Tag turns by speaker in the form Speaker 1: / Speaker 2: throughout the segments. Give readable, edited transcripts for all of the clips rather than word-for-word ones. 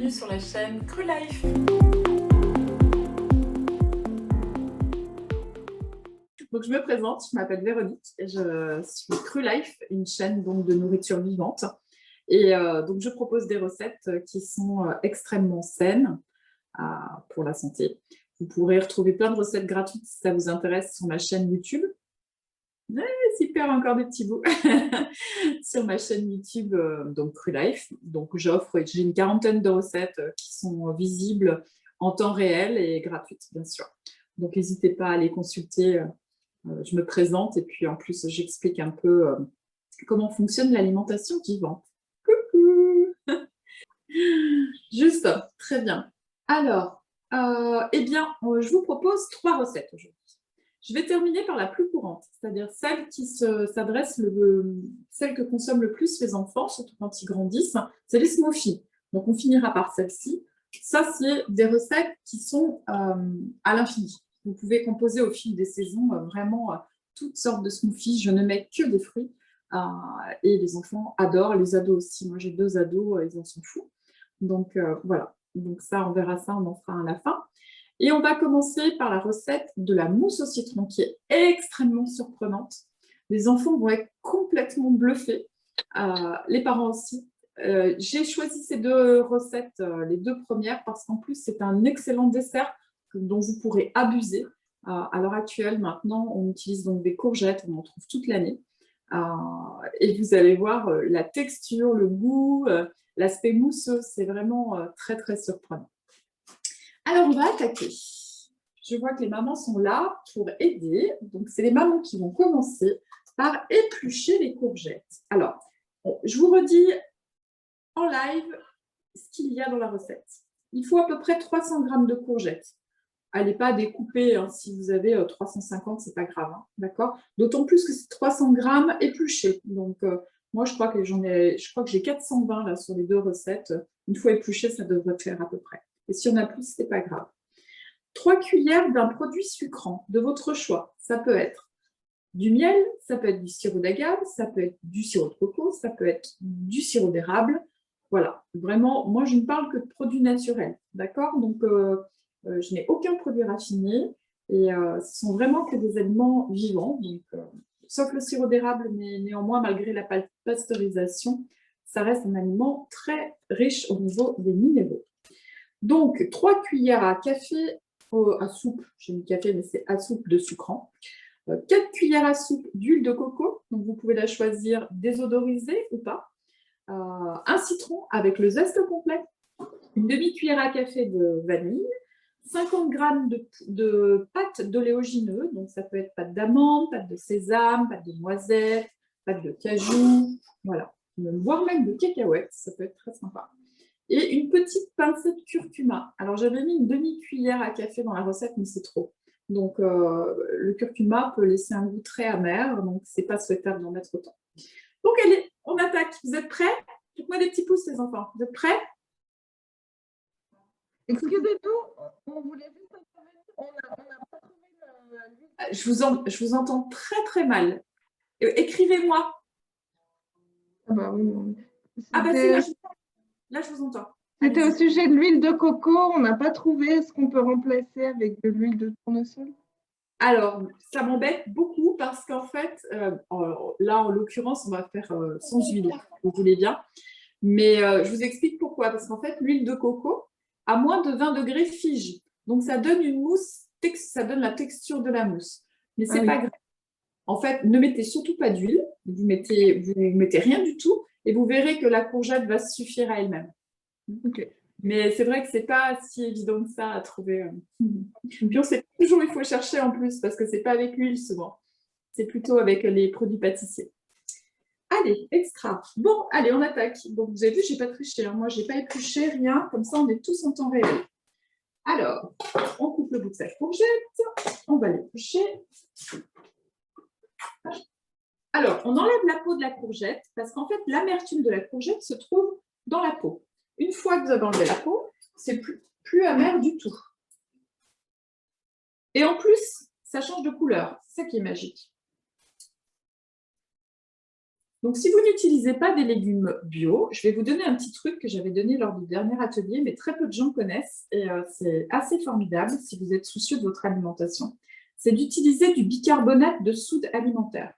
Speaker 1: bienvenue sur la chaîne Cru Life.
Speaker 2: Donc, je me présente, je m'appelle Véronique et je suis Cru Life, une chaîne donc, de nourriture vivante. Et donc, je propose des recettes qui sont extrêmement saines pour la santé. Vous pourrez retrouver plein de recettes gratuites si ça vous intéresse sur ma chaîne YouTube. Super, encore des petits bouts sur ma chaîne YouTube, donc Cru Life. Donc, j'ai une quarantaine de recettes qui sont visibles en temps réel et gratuites, bien sûr. Donc, n'hésitez pas à les consulter. Je me présente et puis en plus, j'explique un peu comment fonctionne l'alimentation vivante. Coucou. Juste, très bien. Alors, eh bien, je vous propose 3 recettes aujourd'hui. Je vais terminer par la plus courante, c'est-à-dire celle qui s'adresse, celle que consomment le plus les enfants, surtout quand ils grandissent, c'est les smoothies. Donc, on finira par celle-ci. Ça, c'est des recettes qui sont à l'infini. Vous pouvez composer au fil des saisons vraiment toutes sortes de smoothies. Je ne mets que des fruits et les enfants adorent, les ados aussi. Moi, j'ai 2 ados, ils en sont fous. Donc, voilà. Donc ça, on verra ça, on en fera un à la fin. Et on va commencer par la recette de la mousse au citron qui est extrêmement surprenante. Les enfants vont être complètement bluffés, les parents aussi. J'ai choisi ces 2 recettes, les 2 premières, parce qu'en plus, c'est un excellent dessert dont vous pourrez abuser. À l'heure actuelle, maintenant, on utilise donc des courgettes, on en trouve toute l'année. Et vous allez voir la texture, le goût, l'aspect mousseux, c'est vraiment très, très surprenant. Alors, on va attaquer. Je vois que les mamans sont là pour aider. Donc, c'est les mamans qui vont commencer par éplucher les courgettes. Alors, je vous redis en live ce qu'il y a dans la recette. Il faut à peu près 300 g de courgettes. Allez pas découper, hein, si vous avez 350, c'est pas grave, hein, d'accord? D'autant plus que c'est 300 g épluchés. Donc, moi, je crois que j'ai 420 là sur les 2 recettes. Une fois épluché, ça devrait faire à peu près. Et si on a plus, c'est pas grave. 3 cuillères d'un produit sucrant de votre choix. Ça peut être du miel, ça peut être du sirop d'agave, ça peut être du sirop de coco, ça peut être du sirop d'érable. Voilà, vraiment, moi, je ne parle que de produits naturels, d'accord? Donc, je n'ai aucun produit raffiné et ce sont vraiment que des aliments vivants, donc, sauf le sirop d'érable, mais néanmoins, malgré la pasteurisation, ça reste un aliment très riche au niveau des minéraux. Donc, 3 cuillères à café, à soupe, j'ai mis café, mais c'est à soupe de sucrant. 4 cuillères à soupe d'huile de coco, donc vous pouvez la choisir désodorisée ou pas. Un citron avec le zeste complet, une demi-cuillère à café de vanille, 50 g de pâte d'oléagineux, donc ça peut être pâte d'amande, pâte de sésame, pâte de noisette, pâte de cajou, voilà, voire même de cacahuètes, ça peut être très sympa. Et une petite pincée de curcuma. Alors, j'avais mis une demi-cuillère à café dans la recette, mais c'est trop. Donc, le curcuma peut laisser un goût très amer, donc c'est pas souhaitable d'en mettre autant. Donc, allez, on attaque. Vous êtes prêts? Faites-moi des petits pouces, les enfants. Vous êtes prêts?
Speaker 3: Excusez-nous, on voulait juste intervenir. On n'a pas trouvé
Speaker 2: Je vous entends très, très mal. Écrivez-moi.
Speaker 3: Ah bah oui.
Speaker 2: Ah bah si, là, je vous entends.
Speaker 3: C'était au sujet de l'huile de coco. On n'a pas trouvé. Est-ce qu'on peut remplacer avec de l'huile de tournesol?
Speaker 2: Alors, ça m'embête beaucoup parce qu'en fait, là, en l'occurrence, on va faire sans huile, vous voulez bien. Mais je vous explique pourquoi. Parce qu'en fait, l'huile de coco, à moins de 20 degrés, fige. Donc, ça donne une mousse, ça donne la texture de la mousse. Mais c'est pas grave. En fait, ne mettez surtout pas d'huile. Vous mettez rien du tout. Et vous verrez que la courgette va se suffire à elle-même.
Speaker 3: Okay.
Speaker 2: Mais c'est vrai que c'est pas si évident que ça à trouver. Puis on sait toujours où il faut chercher en plus, parce que c'est pas avec l'huile souvent. C'est plutôt avec les produits pâtissiers. Allez, extra. Bon, allez, on attaque. Donc, vous avez vu, j'ai pas triché. Hein. Moi, j'ai pas épluché, rien. Comme ça, on est tous en temps réel. Alors, on coupe le bout de sa courgette. On va l'éplucher. Alors, on enlève la peau de la courgette, parce qu'en fait, l'amertume de la courgette se trouve dans la peau. Une fois que vous avez enlevé la peau, c'est plus amer du tout. Et en plus, ça change de couleur. C'est ça qui est magique. Donc, si vous n'utilisez pas des légumes bio, je vais vous donner un petit truc que j'avais donné lors du dernier atelier, mais très peu de gens connaissent, et c'est assez formidable si vous êtes soucieux de votre alimentation. C'est d'utiliser du bicarbonate de soude alimentaire.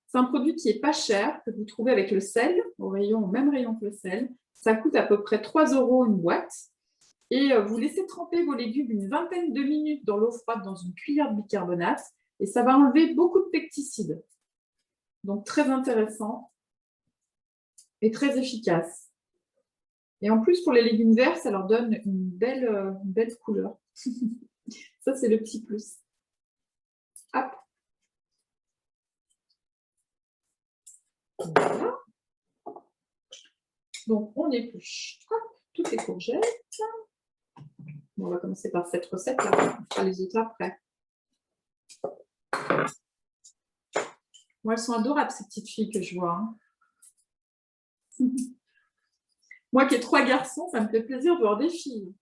Speaker 2: C'est un produit qui n'est pas cher, que vous trouvez avec le sel, au même rayon que le sel. Ça coûte à peu près 3 € une boîte. Et vous laissez tremper vos légumes une vingtaine de minutes dans l'eau froide dans une cuillère de bicarbonate et ça va enlever beaucoup de pesticides. Donc, très intéressant et très efficace. Et en plus, pour les légumes verts, ça leur donne une belle couleur. Ça, c'est le petit plus. Hop. Voilà. Donc, on épluche toutes les courgettes. Bon, on va commencer par cette recette-là. On fera les autres après. Moi, elles sont adorables, ces petites filles que je vois. Hein. Moi qui ai 3 garçons, ça me fait plaisir de voir des filles.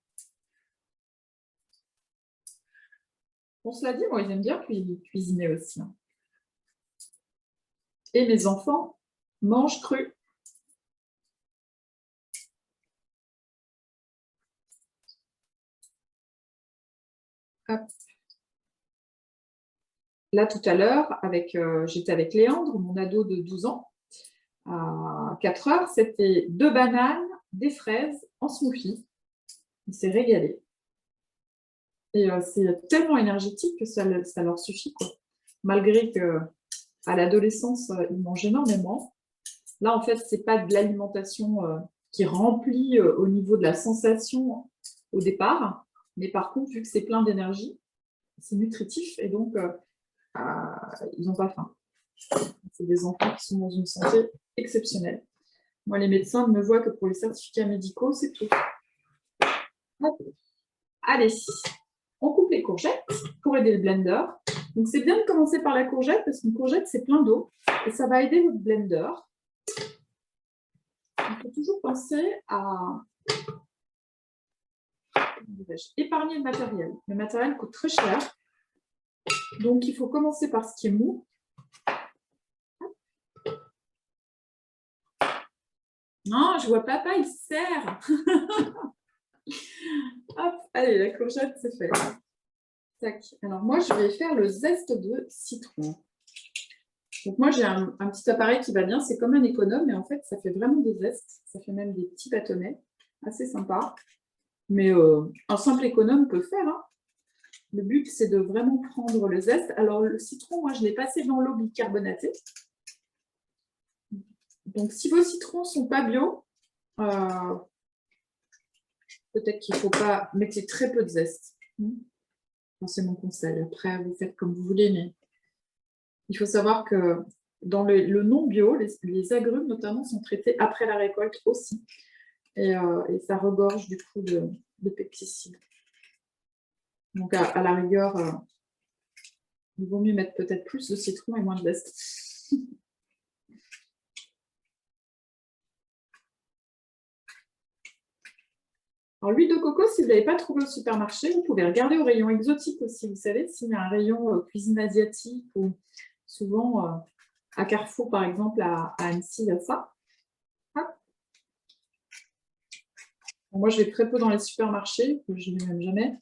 Speaker 2: Bon, cela dit, moi, ils aiment bien cuisiner aussi. Hein. Et mes enfants mangent cru. Hop. Là, tout à l'heure, j'étais avec Léandre, mon ado de 12 ans. À 4 heures, c'était 2 bananes, des fraises en smoothie. Il s'est régalé. Et c'est tellement énergétique que ça leur suffit, quoi. Malgré qu'à l'adolescence, ils mangent énormément. Là, en fait, ce n'est pas de l'alimentation qui remplit au niveau de la sensation au départ. Mais par contre, vu que c'est plein d'énergie, c'est nutritif et donc ils n'ont pas faim. C'est des enfants qui sont dans une santé exceptionnelle. Moi, les médecins ne me voient que pour les certificats médicaux, c'est tout. Hop. Allez, on coupe les courgettes pour aider le blender. Donc, c'est bien de commencer par la courgette parce qu'une courgette, c'est plein d'eau et ça va aider votre blender. Il faut toujours penser à épargner le matériel. Le matériel coûte très cher. Donc, il faut commencer par ce qui est mou. Non, je vois papa, il se sert. Hop, allez, la courgette, c'est fait. Tac. Alors, moi, je vais faire le zeste de citron. Donc, moi, j'ai un petit appareil qui va bien. C'est comme un économe, mais en fait, ça fait vraiment des zestes. Ça fait même des petits bâtonnets. Assez sympa. Mais un simple économe peut faire. Hein. Le but, c'est de vraiment prendre le zeste. Alors, le citron, moi, je l'ai passé dans l'eau bicarbonatée. Donc, si vos citrons ne sont pas bio, peut-être qu'il ne faut pas mettre très peu de zeste. C'est mon conseil. Après, vous faites comme vous voulez, mais il faut savoir que dans le non-bio, les agrumes, notamment, sont traités après la récolte aussi. Et ça regorge du coup de pesticides. Donc, à la rigueur, il vaut mieux mettre peut-être plus de citron et moins de zeste. Alors, l'huile de coco, si vous ne l'avez pas trouvée au supermarché, vous pouvez regarder au rayon exotique aussi. Vous savez, s'il y a un rayon cuisine asiatique ou souvent à Carrefour, par exemple, à Annecy, il y a ça. Bon, moi, je vais très peu dans les supermarchés, je ne vais même jamais.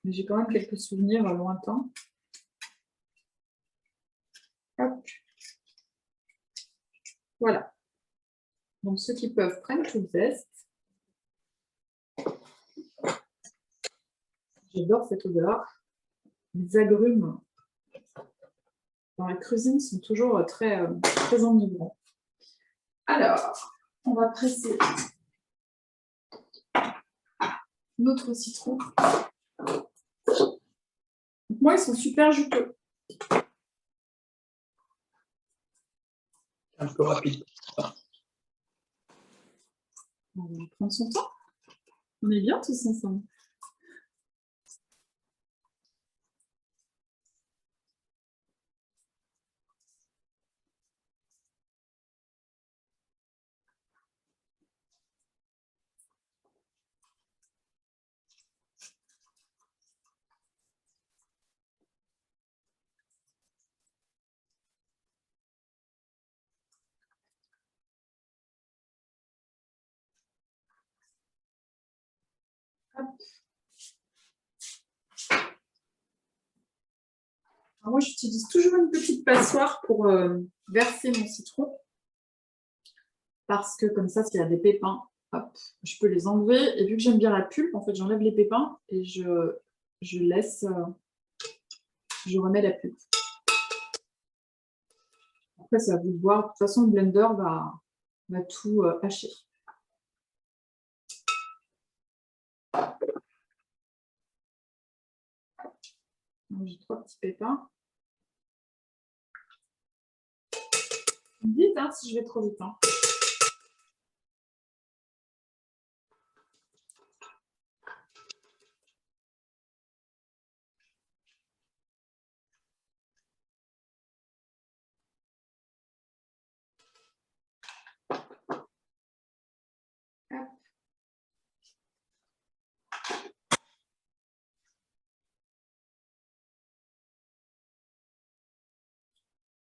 Speaker 2: Mais j'ai quand même quelques souvenirs lointains. Hop. Voilà. Donc, ceux qui peuvent prennent tout le zeste. J'adore cette odeur. Les agrumes dans la cuisine sont toujours très, très enivrants. Alors, on va presser notre citron. Donc, moi, ils sont super juteux.
Speaker 4: Un peu rapide.
Speaker 2: On va prendre son temps. On est bien tous ensemble. Hop. Alors moi, j'utilise toujours une petite passoire pour verser mon citron. Parce que comme ça, s'il y a des pépins, hop, je peux les enlever. Et vu que j'aime bien la pulpe, en fait, j'enlève les pépins et je laisse, je remets la pulpe. Après, c'est à vous de voir. De toute façon, le blender va tout hacher. J'ai 3 petits pépins. Vite, hein, si je vais trop vite. Hein.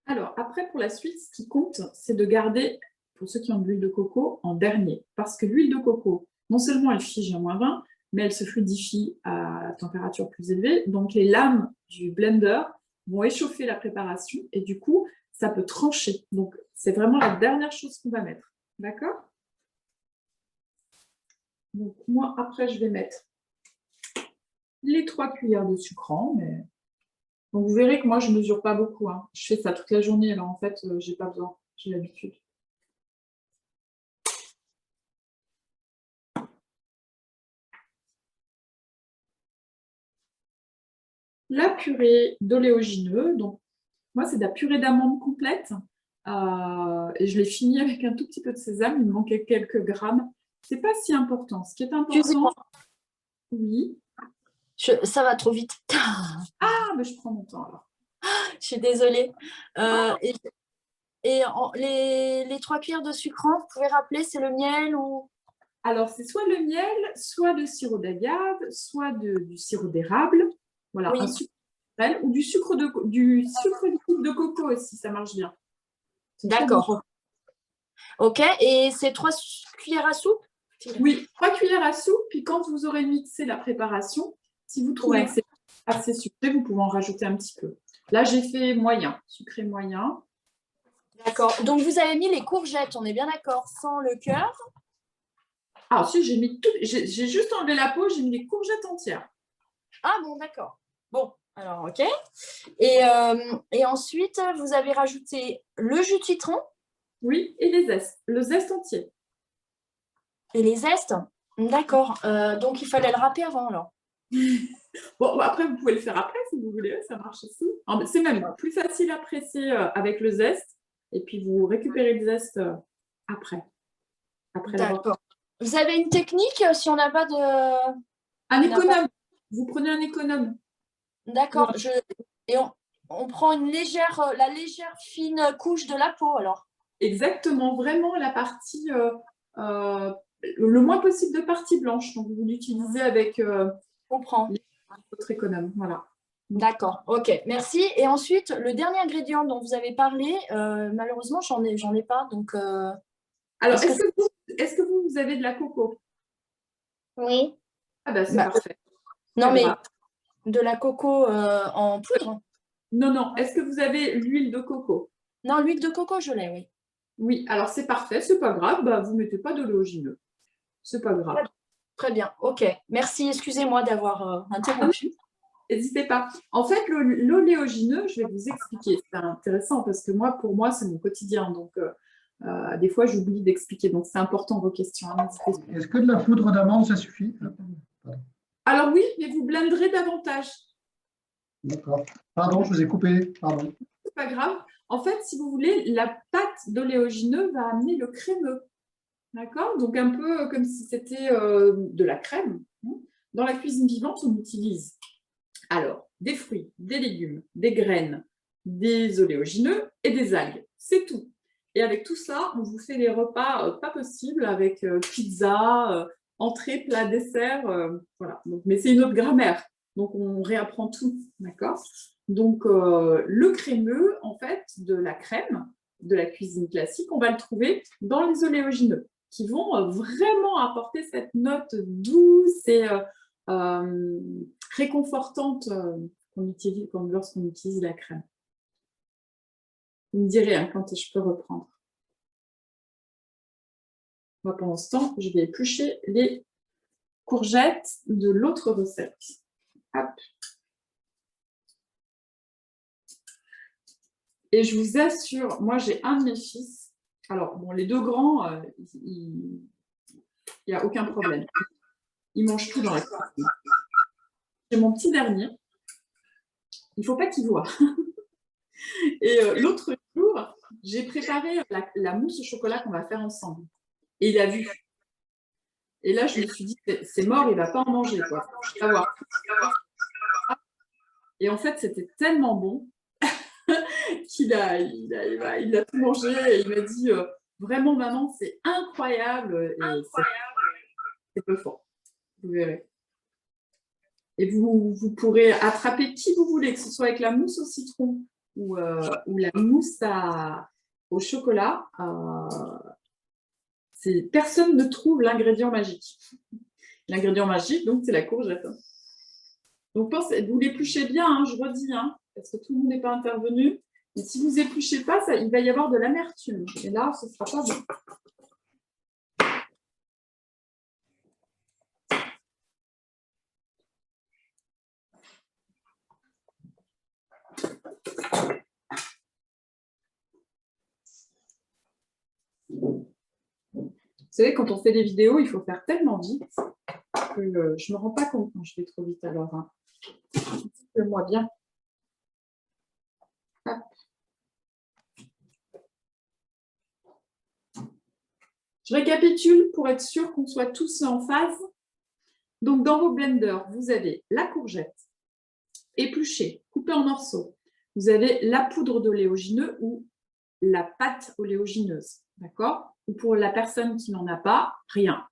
Speaker 2: Alors, après, pour la suite, ce qui compte, c'est de garder, pour ceux qui ont de l'huile de coco, en dernier. Parce que l'huile de coco, non seulement elle fige à -20, mais elle se fluidifie à température plus élevée. Donc, les lames du blender vont échauffer la préparation et du coup, ça peut trancher. Donc, c'est vraiment la dernière chose qu'on va mettre. D'accord? Donc, moi, après, je vais mettre les 3 cuillères de sucrant, mais... Donc, vous verrez que moi, je ne mesure pas beaucoup. Hein. Je fais ça toute la journée, alors en fait, je n'ai pas besoin. J'ai l'habitude. La purée d'oléagineux. Donc, moi, c'est de la purée d'amande complète. Et je l'ai fini avec un tout petit peu de sésame. Il me manquait quelques grammes. Ce n'est pas si important. Ce qui est important... Oui.
Speaker 4: Ça va trop vite.
Speaker 2: Ah, mais je prends mon temps alors.
Speaker 4: Je suis désolée. Les 3 cuillères de sucrant, vous pouvez rappeler, c'est le miel ou...
Speaker 2: Alors, c'est soit le miel, soit le sirop d'agave, soit du sirop d'érable. Voilà,
Speaker 4: Oui.
Speaker 2: un sucre naturel, ou du sucre liquide de coco aussi, ça marche bien.
Speaker 4: D'accord. Ok, et c'est 3 cuillères à soupe?
Speaker 2: Oui, 3 cuillères à soupe, puis quand vous aurez mixé la préparation, si vous trouvez que c'est assez sucré, vous pouvez en rajouter un petit peu. Là, j'ai fait moyen, sucré moyen.
Speaker 4: D'accord, donc vous avez mis les courgettes, on est bien d'accord, sans le cœur?
Speaker 2: Ah, si, j'ai juste enlevé la peau, j'ai mis les courgettes entières.
Speaker 4: Ah bon, d'accord. Bon, alors, ok. Et ensuite, vous avez rajouté le jus de citron?
Speaker 2: Oui, et les zestes, le zeste entier.
Speaker 4: Et les zestes? D'accord. Donc, il fallait le râper avant, alors.
Speaker 2: Bon, après, vous pouvez le faire après, si vous voulez, ça marche aussi. C'est même plus facile à presser avec le zeste, et puis vous récupérez le zeste après.
Speaker 4: D'accord. Vous avez une technique, si on n'a pas de...
Speaker 2: Un économe. Vous prenez un économe.
Speaker 4: D'accord. Et on prend la légère fine couche de la peau, alors.
Speaker 2: Exactement, vraiment la partie, le moins possible de partie blanche. Donc, vous l'utilisez avec votre économe. Voilà.
Speaker 4: D'accord, ok, merci. Et ensuite, le dernier ingrédient dont vous avez parlé, malheureusement, j'en ai pas. Donc,
Speaker 2: alors, est-ce que vous avez de la coco?
Speaker 4: Oui.
Speaker 2: Ah ben, c'est parfait.
Speaker 4: Non, mais de la coco en poudre?
Speaker 2: Non, non. Est-ce que vous avez l'huile de coco?
Speaker 4: Non, l'huile de coco, je l'ai, oui.
Speaker 2: Oui, alors c'est parfait, c'est pas grave, bah, vous ne mettez pas d'oléagineux. C'est pas grave.
Speaker 4: Très bien, ok. Merci, excusez-moi d'avoir interrompu.
Speaker 2: N'hésitez pas. En fait, l'oléagineux, je vais vous expliquer. C'est intéressant parce que pour moi, c'est mon quotidien. Donc, des fois, j'oublie d'expliquer. Donc, c'est important vos questions. Hein,
Speaker 5: est-ce que de la poudre d'amande, ça suffit?
Speaker 2: Alors oui, mais vous blenderez davantage.
Speaker 5: D'accord. Pardon, je vous ai coupé. Pardon.
Speaker 2: C'est pas grave. En fait, si vous voulez, la pâte d'oléagineux va amener le crémeux. D'accord? Donc, un peu comme si c'était de la crème. Dans la cuisine vivante, on utilise alors des fruits, des légumes, des graines, des oléagineux et des algues. C'est tout. Et avec tout ça, on vous fait des repas pas possibles avec pizza, entrée, plat, dessert. Voilà. Donc, mais c'est une autre grammaire. Donc, on réapprend tout. D'accord? Donc, le crémeux, en fait, de la crème, de la cuisine classique, on va le trouver dans les oléagineux. qui vont vraiment apporter cette note douce et réconfortante qu'on utilise lorsqu'on utilise la crème. Vous me direz hein, quand je peux reprendre. Moi, pendant ce temps, je vais éplucher les courgettes de l'autre recette. Hop. Et je vous assure, moi j'ai un de mes fils. Alors, bon, les deux grands, il n'y a aucun problème. Ils mangent tout dans la cuisine. J'ai mon petit dernier. Il ne faut pas qu'il voit. Et l'autre jour, j'ai préparé la mousse au chocolat qu'on va faire ensemble. Et il a vu. Et là, je me suis dit, c'est mort, il ne va pas en manger. Quoi. Et en fait, c'était tellement bon qu'il a tout mangé. Et il m'a dit, vraiment, maman, c'est incroyable. Et c'est peu fort. Vous verrez. Et vous pourrez attraper qui vous voulez, que ce soit avec la mousse au citron ou la mousse au chocolat. Personne ne trouve l'ingrédient magique. L'ingrédient magique, donc, c'est la courgette. Donc, vous l'épluchez bien, hein, je redis, hein, parce que tout le monde n'est pas intervenu. Et si vous épluchez pas, il va y avoir de l'amertume. Et là, ce ne sera pas bon. Vous savez, quand on fait des vidéos, il faut faire tellement vite que je ne me rends pas compte quand je vais trop vite. Alors, hein. Dites-le-moi bien. Hop. Je récapitule pour être sûr qu'on soit tous en phase. Donc, dans vos blenders, vous avez la courgette épluchée, coupée en morceaux. Vous avez la poudre d'oléagineux ou la pâte oléagineuse. D'accord? Ou pour la personne qui n'en a pas, rien.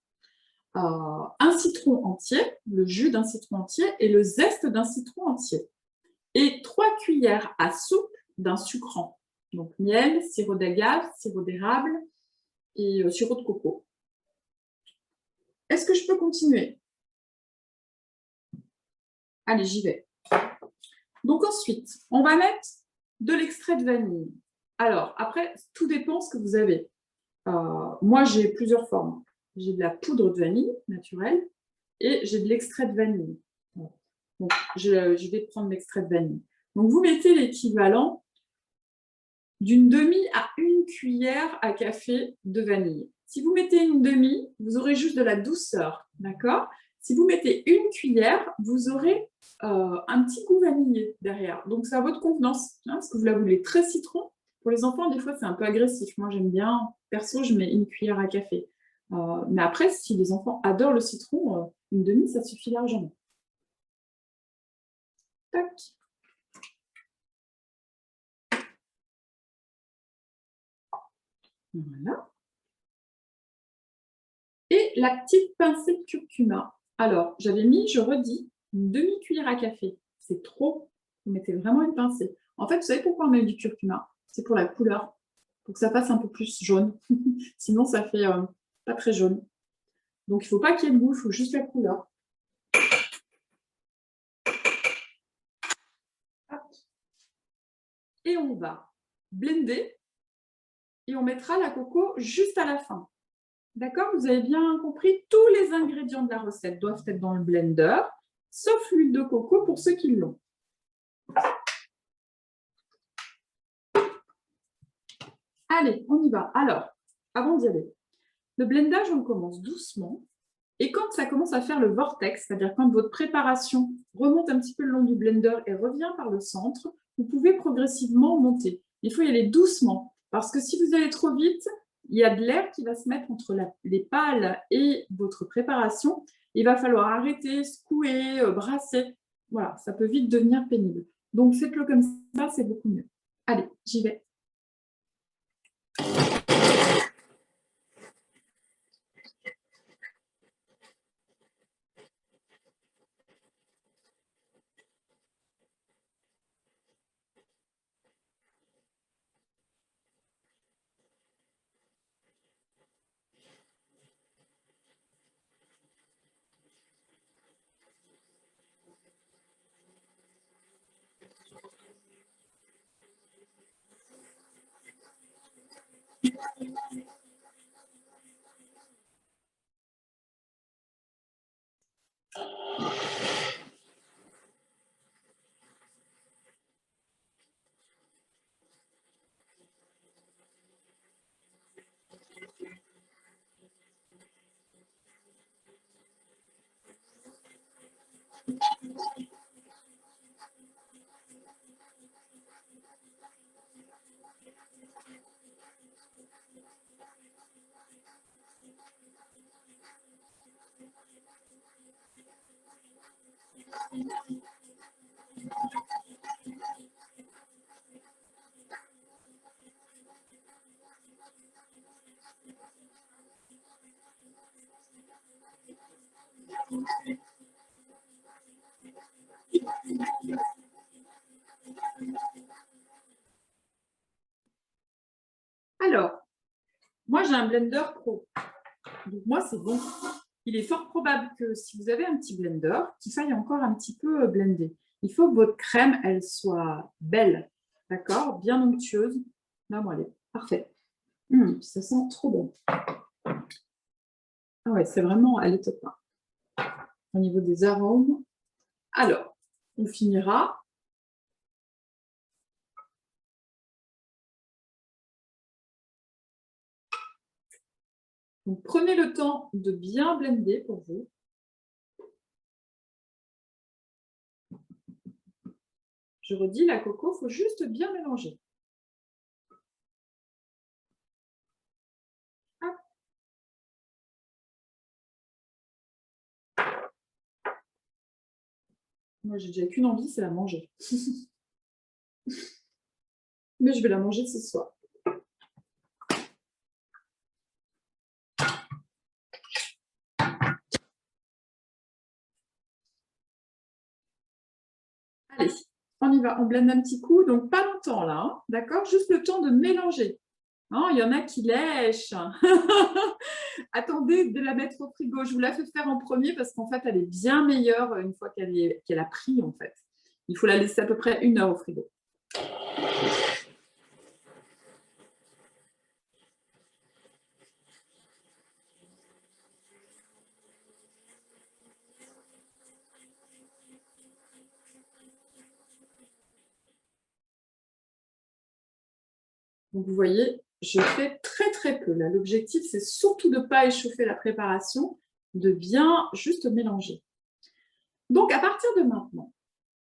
Speaker 2: Un citron entier, le jus d'un citron entier et le zeste d'un citron entier. Et 3 cuillères à soupe d'un sucrant. Donc miel, sirop d'agave, sirop d'érable et sirop de coco. Est-ce que je peux continuer? Allez, j'y vais. Donc ensuite, on va mettre de l'extrait de vanille. Alors, après, tout dépend ce que vous avez. Moi, j'ai plusieurs formes. J'ai de la poudre de vanille naturelle et j'ai de l'extrait de vanille. Donc, je vais prendre l'extrait de vanille. Donc, vous mettez l'équivalent d'une demi à 1 cuillère à café de vanille. Si vous mettez une demi, vous aurez juste de la douceur, d'accord? Si vous mettez 1 cuillère, vous aurez un petit goût vanillé derrière. Donc, c'est à votre convenance, hein, parce que vous la voulez très citron. Pour les enfants, des fois, c'est un peu agressif. Moi, j'aime bien, perso, je mets 1 cuillère à café. Mais après, si les enfants adorent le citron, une demi, ça suffit largement. Tac. Voilà. Et la petite pincée de curcuma. Alors, j'avais mis, je redis, une demi-cuillère à café. C'est trop. Vous mettez vraiment une pincée. En fait, vous savez pourquoi on met du curcuma? C'est pour la couleur, pour que ça fasse un peu plus jaune. Sinon, ça fait pas très jaune. Donc, il ne faut pas qu'il y ait de goût, il faut juste la couleur. Et on va blender et on mettra la coco juste à la fin. D'accord? Vous avez bien compris, tous les ingrédients de la recette doivent être dans le blender, sauf l'huile de coco pour ceux qui l'ont. Allez, on y va. Alors, avant d'y aller, le blendage, on commence doucement. Et quand ça commence à faire le vortex, c'est-à-dire quand votre préparation remonte un petit peu le long du blender et revient par le centre, vous pouvez progressivement monter. Il faut y aller doucement, parce que si vous allez trop vite, il y a de l'air qui va se mettre entre les pales et votre préparation. Il va falloir arrêter, secouer, brasser. Voilà, ça peut vite devenir pénible. Donc, faites-le comme ça, c'est beaucoup mieux. Allez, j'y vais. Alors, moi, j'ai un blender pro. Donc, moi, c'est bon. Il est fort probable que si vous avez un petit blender, qu'il faille encore un petit peu blender. Il faut que votre crème, elle soit belle, d'accord, bien onctueuse. Là, moi, elle est parfaite. Ça sent trop bon. Ah ouais, c'est vraiment, elle est top. Au niveau des arômes. Alors, on finira. Donc, prenez le temps de bien blender pour vous. Je redis, la coco, il faut juste bien mélanger. Hop. Moi, j'ai déjà qu'une envie, c'est la manger. Mais je vais la manger ce soir. Allez, on y va, on blende un petit coup, donc pas longtemps là, hein, d'accord? Juste le temps de mélanger. Hein, il y en a qui lèchent. Attendez de la mettre au frigo. Je vous la fais faire en premier parce qu'en fait, elle est bien meilleure une fois qu'elle a pris en fait. Il faut la laisser à peu près 1 heure au frigo. Donc, vous voyez, je fais très très peu. Là, l'objectif, c'est surtout de ne pas échauffer la préparation, de bien juste mélanger. Donc, à partir de maintenant,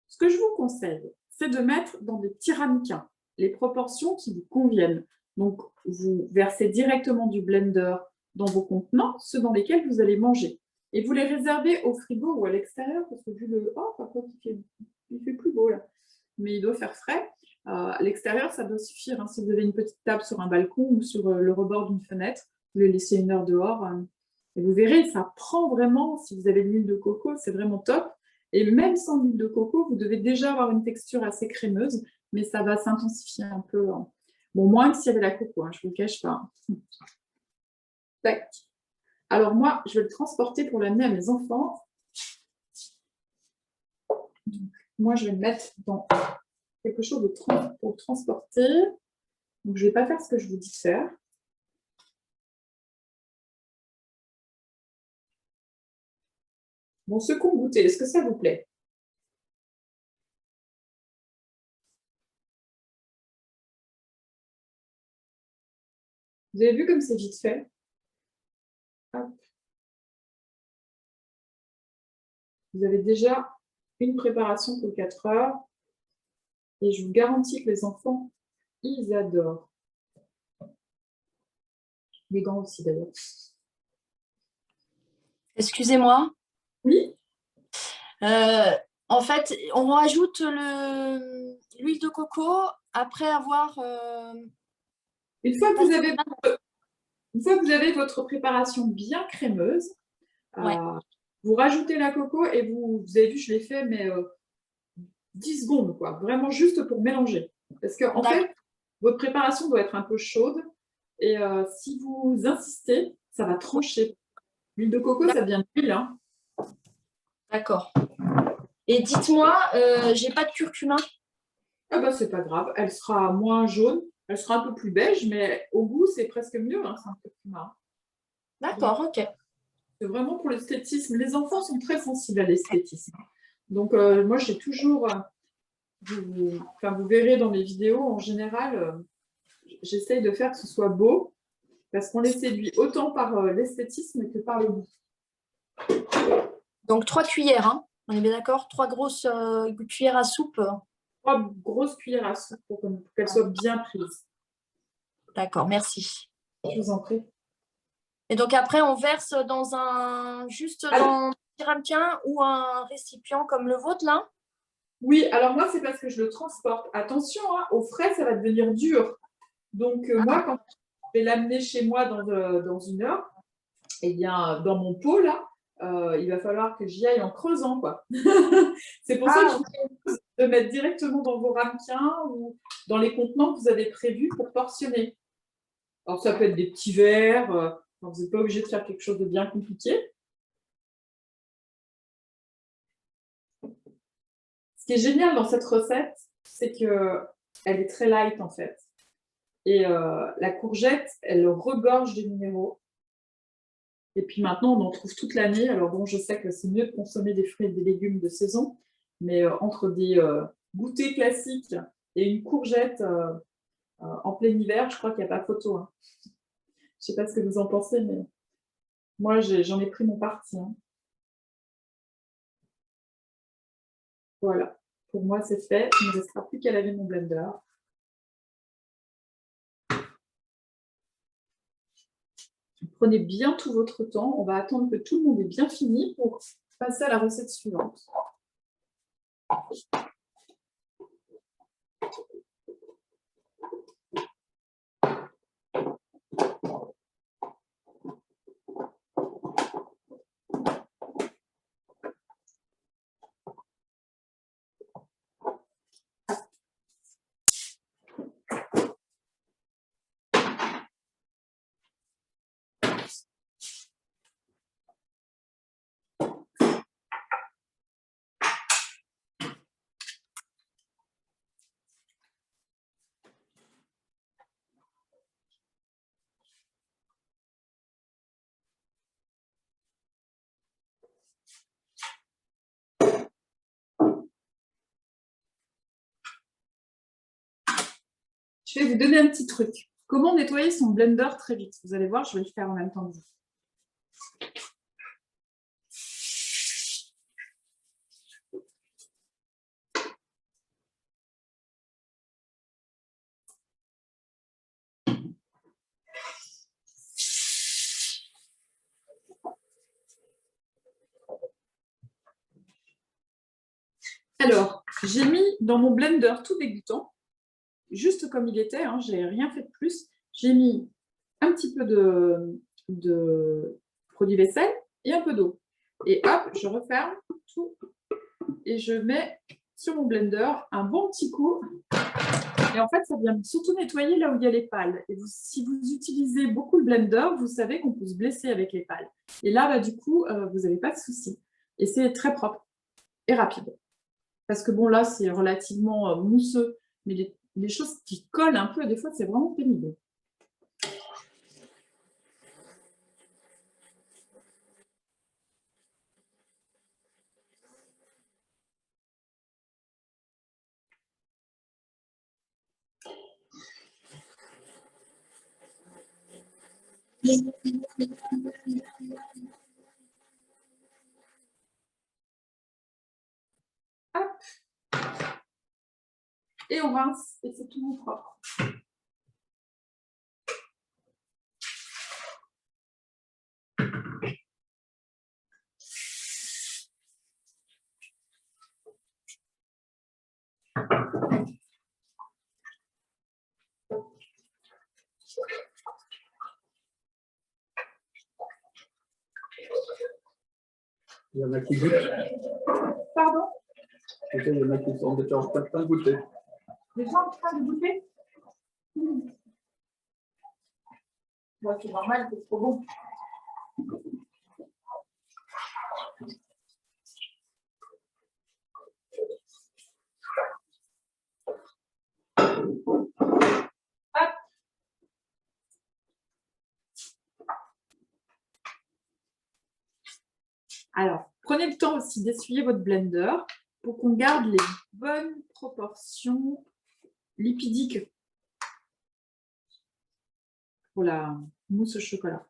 Speaker 2: ce que je vous conseille, c'est de mettre dans des petits ramequins les proportions qui vous conviennent. Donc, vous versez directement du blender dans vos contenants, ceux dans lesquels vous allez manger. Et vous les réservez au frigo ou à l'extérieur, parce que vu le... Oh, par contre, il fait plus beau là. Mais il doit faire frais. À l'extérieur, ça doit suffire. Hein. Si vous avez une petite table sur un balcon ou sur le rebord d'une fenêtre, vous le laissez 1 heure dehors. Et vous verrez, ça prend vraiment, si vous avez de l'huile de coco, c'est vraiment top. Et même sans l'huile de coco, vous devez déjà avoir une texture assez crémeuse, mais ça va s'intensifier un peu. Bon, moins que s'il y avait la coco, hein, je ne vous le cache pas. Tac. Alors moi, je vais le transporter pour l'amener à mes enfants. Donc, moi, je vais le mettre dans quelque chose pour le transporter. Donc, je ne vais pas faire ce que je vous dis de faire. Bon, second goûter, est-ce que ça vous plaît? Vous avez vu comme c'est vite fait? Hop. Vous avez déjà une préparation pour 4 heures. Et je vous garantis que les enfants, ils adorent. Les grands aussi, d'ailleurs.
Speaker 4: Excusez-moi.
Speaker 2: Oui?
Speaker 4: En fait, on rajoute l'huile de coco après avoir...
Speaker 2: Une fois que vous avez votre préparation bien crémeuse,
Speaker 4: Ouais.
Speaker 2: vous rajoutez la coco et vous avez vu, je l'ai fait, mais 10 secondes, quoi. Vraiment juste pour mélanger. Parce qu'en fait, votre préparation doit être un peu chaude et si vous insistez, ça va trancher. L'huile de coco, ça vient de l'huile. Hein.
Speaker 4: D'accord. Et dites-moi, j'ai pas de curcuma.
Speaker 2: Ah bah, c'est pas grave, elle sera moins jaune, elle sera un peu plus beige, mais au goût, c'est presque mieux, hein, c'est un curcuma.
Speaker 4: D'accord, ok.
Speaker 2: C'est vraiment pour l'esthétisme. Les enfants sont très sensibles à l'esthétisme. Donc, moi, j'ai toujours... vous verrez dans mes vidéos, en général, j'essaye de faire que ce soit beau, parce qu'on les séduit autant par l'esthétisme que par le goût.
Speaker 4: Donc, 3 cuillères, hein. On est bien d'accord? 3 grosses cuillères à soupe.
Speaker 2: 3 grosses cuillères à soupe pour qu'elles soient bien prises.
Speaker 4: D'accord, merci.
Speaker 2: Je vous en prie.
Speaker 4: Et donc après, on verse dans un... juste dans... petit ramequin ou un récipient comme le vôtre là?
Speaker 2: Oui, alors moi, c'est parce que je le transporte. Attention, hein, au frais, ça va devenir dur. Donc, moi, quand je vais l'amener chez moi dans 1 heure, eh bien, dans mon pot, là, il va falloir que j'y aille en creusant, quoi. C'est pour ça que je vous propose de mettre directement dans vos ramequins ou dans les contenants que vous avez prévus pour portionner. Alors, ça peut être des petits verres. Vous n'êtes pas obligé de faire quelque chose de bien compliqué. Ce qui est génial dans cette recette, c'est qu'elle est très light, en fait. Et la courgette, elle regorge de minéraux. Et puis maintenant, on en trouve toute l'année. Alors bon, je sais que c'est mieux de consommer des fruits et des légumes de saison, mais entre des goûters classiques et une courgette en plein hiver, je crois qu'il n'y a pas photo. Hein. Je ne sais pas ce que vous en pensez, mais moi, j'en ai pris mon parti. Hein. Voilà. Pour moi, c'est fait. Il ne me restera plus qu'à laver mon blender. Prenez bien tout votre temps. On va attendre que tout le monde ait bien fini pour passer à la recette suivante. Je vais vous donner un petit truc. Comment nettoyer son blender très vite? Vous allez voir, je vais le faire en même temps que vous. Alors, j'ai mis dans mon blender tout débutant, juste comme il était, hein, je n'ai rien fait de plus. J'ai mis un petit peu de produit vaisselle et un peu d'eau. Et hop, je referme tout et je mets sur mon blender un bon petit coup. Et en fait, ça vient surtout nettoyer là où il y a les pales. Et si vous utilisez beaucoup le blender, vous savez qu'on peut se blesser avec les pales. Et là, bah, du coup, vous n'avez pas de souci. Et c'est très propre et rapide. Parce que bon, là, c'est relativement mousseux. Mais les choses qui collent un peu, des fois, c'est vraiment pénible. Hop. Et on rince, et c'est tout propre.
Speaker 5: Il y en a qui goûtent.
Speaker 2: Pardon?
Speaker 5: Il y en a qui sont déjà en train de goûter.
Speaker 2: Déjà en train de goûter? Ouais, c'est normal, c'est trop bon. Hop. Alors, prenez le temps aussi d'essuyer votre blender pour qu'on garde les bonnes proportions lipidiques pour la mousse au chocolat.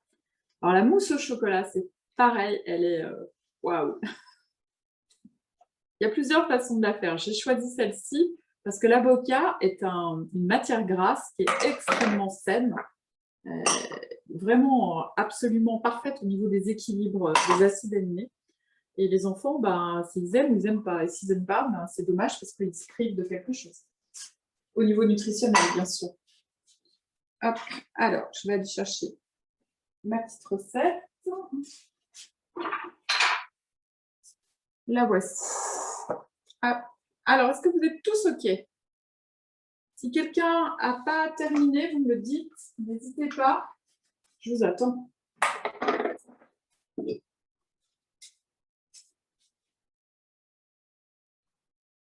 Speaker 2: Alors, la mousse au chocolat, c'est pareil, elle est waouh! Il y a plusieurs façons de la faire. J'ai choisi celle-ci parce que l'avocat est une matière grasse qui est extrêmement saine, vraiment absolument parfaite au niveau des équilibres des acides aminés. Et les enfants, ben, s'ils aiment ou ils n'aiment pas. Et s'ils n'aiment pas, ben, c'est dommage parce qu'ils se privent de quelque chose. Au niveau nutritionnel, bien sûr. Hop, alors, je vais aller chercher ma petite recette. La voici. Hop. Alors, est-ce que vous êtes tous OK? Si quelqu'un n'a pas terminé, vous me le dites. N'hésitez pas. Je vous attends.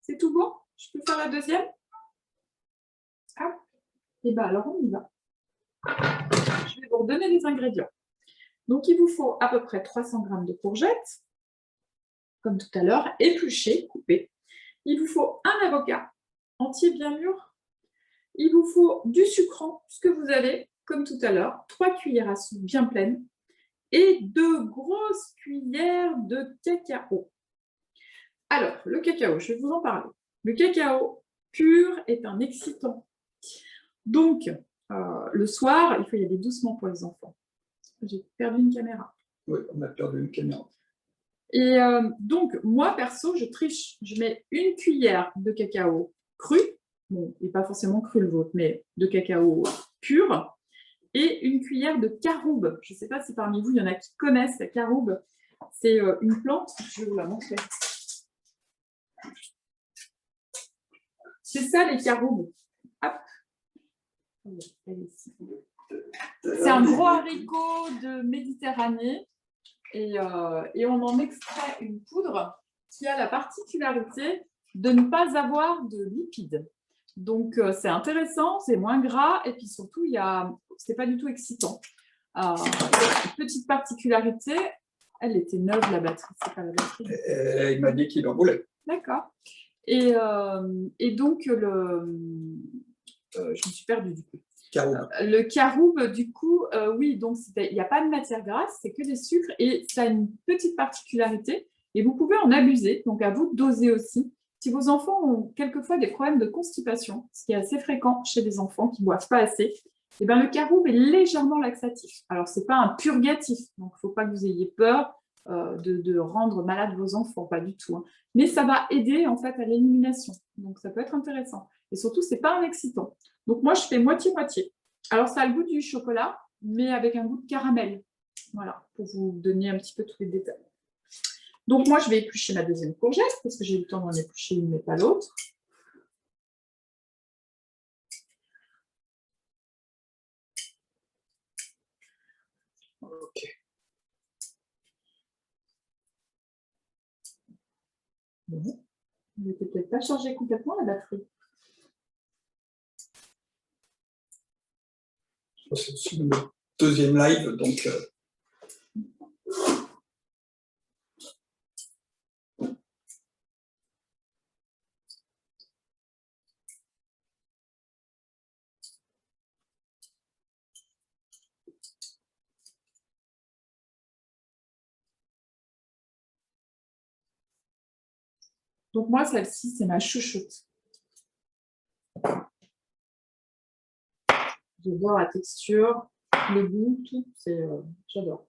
Speaker 2: C'est tout bon? Je peux faire la deuxième? Ah, et bien alors on y va. Je vais vous redonner les ingrédients. Donc il vous faut à peu près 300 g de courgettes, comme tout à l'heure, épluchées, coupées. Il vous faut un avocat entier bien mûr. Il vous faut du sucrant, ce que vous avez, comme tout à l'heure, 3 cuillères à soupe bien pleines et 2 grosses cuillères de cacao. Alors, le cacao, je vais vous en parler. Le cacao pur est un excitant. Donc, le soir, il faut y aller doucement pour les enfants. J'ai perdu une caméra.
Speaker 5: Oui, on a perdu une caméra.
Speaker 2: Et donc, moi, perso, je triche. Je mets une cuillère de cacao cru, bon, et pas forcément cru le vôtre, mais de cacao pur, et une cuillère de caroube. Je ne sais pas si parmi vous, il y en a qui connaissent la caroube. C'est une plante, je vais vous la montrer. C'est ça, les caroubes. Hop. C'est un gros haricot de Méditerranée et on en extrait une poudre qui a la particularité de ne pas avoir de lipides. Donc, c'est intéressant, c'est moins gras et puis surtout, c'est pas du tout excitant. Petite particularité, elle était neuve, la batterie, c'est pas la batterie.
Speaker 5: Il m'a dit qu'il en voulait.
Speaker 2: D'accord. Et donc, je me suis perdue du coup.
Speaker 5: Caroube.
Speaker 2: Le caroube, du coup, oui, donc il n'y a pas de matière grasse, c'est que des sucres et ça a une petite particularité et vous pouvez en abuser, donc à vous de doser aussi. Si vos enfants ont quelquefois des problèmes de constipation, ce qui est assez fréquent chez des enfants qui ne boivent pas assez, eh bien, le caroube est légèrement laxatif. Alors, ce n'est pas un purgatif, donc il ne faut pas que vous ayez peur de rendre malade vos enfants, pas du tout. Hein. Mais ça va aider en fait à l'élimination, donc ça peut être intéressant. Et surtout, ce n'est pas un excitant. Donc moi, je fais moitié-moitié. Alors, ça a le goût du chocolat, mais avec un goût de caramel. Voilà, pour vous donner un petit peu tous les détails. Donc moi, je vais éplucher ma deuxième courgette, parce que j'ai eu le temps d'en éplucher une, mais pas l'autre.
Speaker 5: Ok.
Speaker 2: Bon. Elle n'était peut-être pas chargée complètement, la batterie.
Speaker 5: C'est aussi le deuxième live, donc...
Speaker 2: Donc moi, celle-ci, c'est ma chouchoute. J'adore la texture, le goût, tout. J'adore.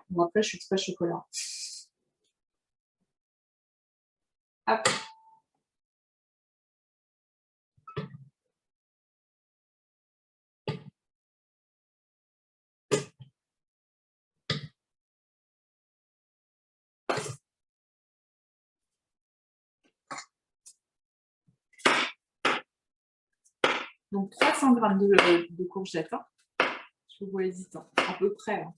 Speaker 2: Bon, après, je suis très chocolat. Hop. Donc 300 g de courgettes. Hein. Je vous vois hésitant, à peu près. Hein.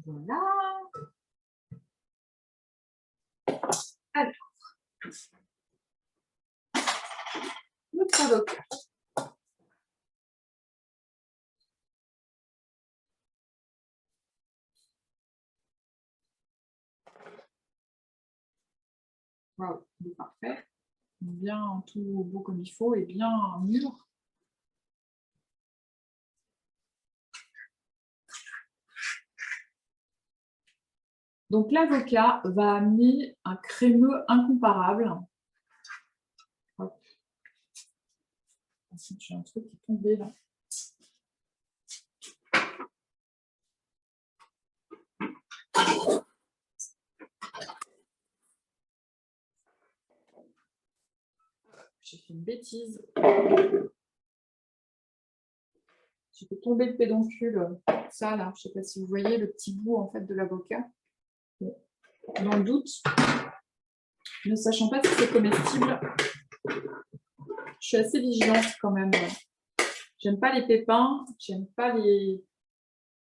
Speaker 2: Voilà. Alors, notre avocat. Wow, il est parfait. Bien tout beau comme il faut et bien mûr. Donc, l'avocat va amener un crémeux incomparable. Hop. J'ai un truc qui est tombé là. J'ai fait une bêtise. J'ai fait tomber le pédoncule. Ça là, je ne sais pas si vous voyez le petit bout en fait de l'avocat. Dans le doute, ne sachant pas si c'est comestible, je suis assez vigilante quand même. J'aime pas les pépins, j'aime pas les...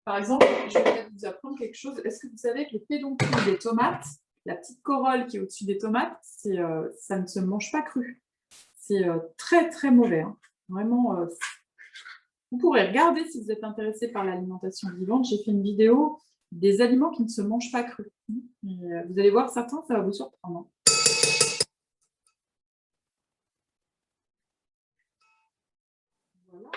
Speaker 2: Par exemple, je vais peut-être vous apprendre quelque chose. Est-ce que vous savez que le pédoncule des tomates, la petite corolle qui est au-dessus des tomates, ça ne se mange pas cru. C'est très très mauvais. Hein. Vraiment, vous pourrez regarder si vous êtes intéressé par l'alimentation vivante. J'ai fait une vidéo des aliments qui ne se mangent pas crus. Et, vous allez voir, certains, ça va vous surprendre. Voilà.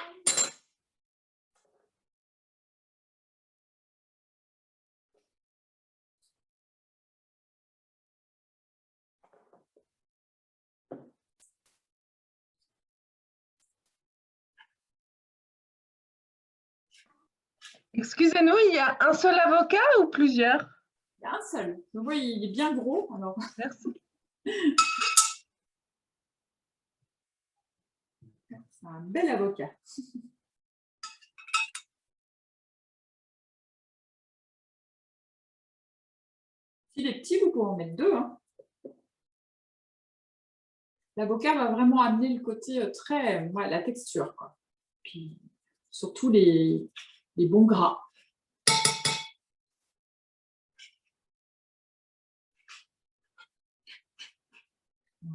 Speaker 3: Excusez-nous, il y a un seul avocat ou plusieurs?
Speaker 2: Il y a un seul. Vous voyez, il est bien gros. Alors...
Speaker 3: Merci.
Speaker 2: C'est un bel avocat. S'il est petit, vous pouvez en mettre deux. Hein. L'avocat va vraiment amener le côté très... Ouais, la texture. Quoi. Puis, surtout les bons gras.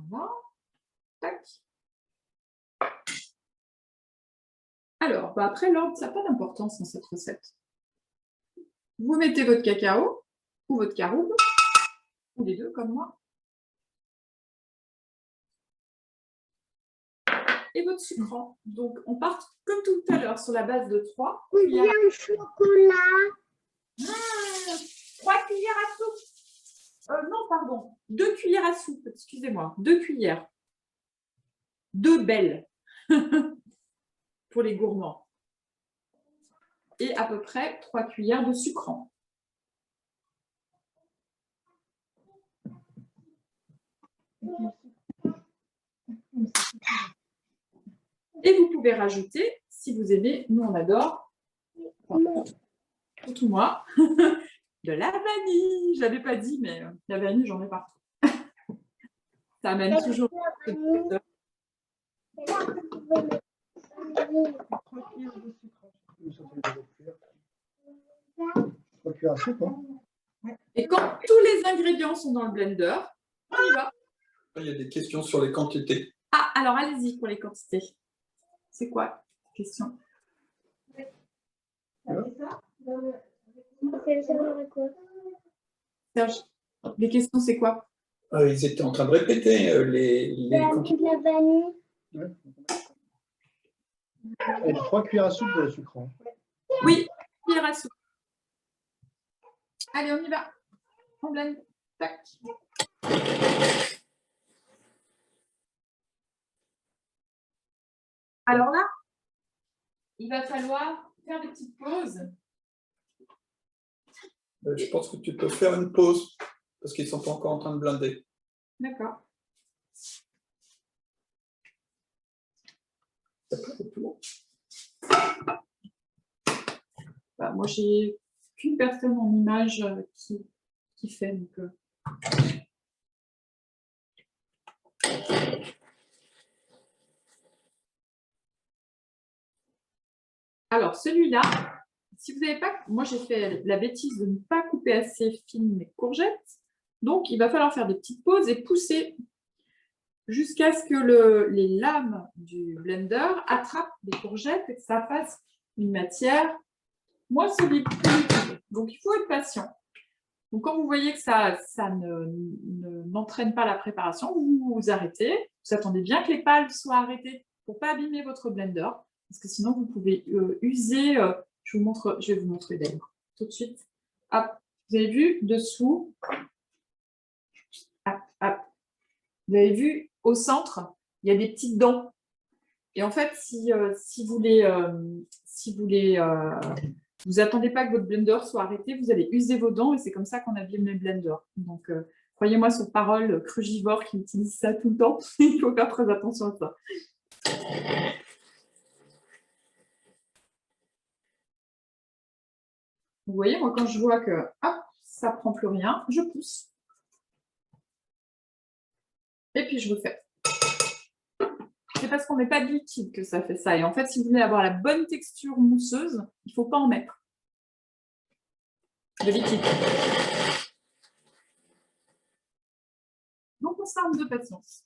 Speaker 2: Voilà. Tac. Alors, après, l'ordre, ça n'a pas d'importance dans cette recette. Vous mettez votre cacao ou votre caroube, ou les deux comme moi, et votre sucrant. Donc, on part comme tout à l'heure sur la base de 3.
Speaker 6: Il y a un chocolat.
Speaker 2: 3 cuillères à soupe. Non, pardon. 2 cuillères à soupe, excusez-moi. 2 cuillères. 2 belles. Pour les gourmands. Et à peu près 3 cuillères de sucrant. Et vous pouvez rajouter, si vous aimez, nous on adore, tout moi, de la vanille. Je ne l'avais pas dit, mais la vanille, j'en ai partout. Ça amène toujours...
Speaker 5: 3 cuillères à soupe, hein.
Speaker 2: Et quand tous les ingrédients sont dans le blender, on y va.
Speaker 7: Il y a des questions sur les quantités.
Speaker 2: Ah, alors allez-y pour les quantités. C'est quoi la question? Serge, les questions, c'est quoi?
Speaker 7: Ils étaient en train de répéter les quantités.
Speaker 6: De la vanille.
Speaker 5: Ouais. Et 3 cuillères à soupe de sucre. Hein.
Speaker 2: Oui, cuillère à soupe. Allez, on y va. On blende. Tac. Alors là, il va falloir faire des petites pauses.
Speaker 7: Je pense que tu peux faire une pause parce qu'ils ne sont pas encore en train de blinder.
Speaker 2: D'accord. Bah, moi, j'ai qu'une personne en image qui fait. Donc, Alors, celui-là, si vous n'avez pas... Moi, j'ai fait la bêtise de ne pas couper assez fines mes courgettes. Donc, il va falloir faire des petites pauses et pousser jusqu'à ce que les lames du blender attrapent les courgettes et que ça fasse une matière moins solide. Donc, il faut être patient. Donc, quand vous voyez que ça n'entraîne pas la préparation, vous arrêtez. Vous attendez bien que les pales soient arrêtées pour ne pas abîmer votre blender. Parce que sinon, vous pouvez user... je vais vous montrer d'ailleurs tout de suite. Hop, Vous avez vu dessous, vous avez vu au centre, il y a des petites dents. Et en fait, si vous attendez pas que votre blender soit arrêté, vous allez user vos dents et c'est comme ça qu'on abîme les blenders. Donc, croyez-moi sur parole, crugivore qui utilise ça tout le temps, il faut faire très attention à ça. Vous voyez, moi, quand je vois que hop, ça ne prend plus rien, je pousse. Et puis, je refais. C'est parce qu'on ne met pas de liquide que ça fait ça. Et en fait, si vous voulez avoir la bonne texture mousseuse, il ne faut pas en mettre de liquide. Donc, on s'arme de patience.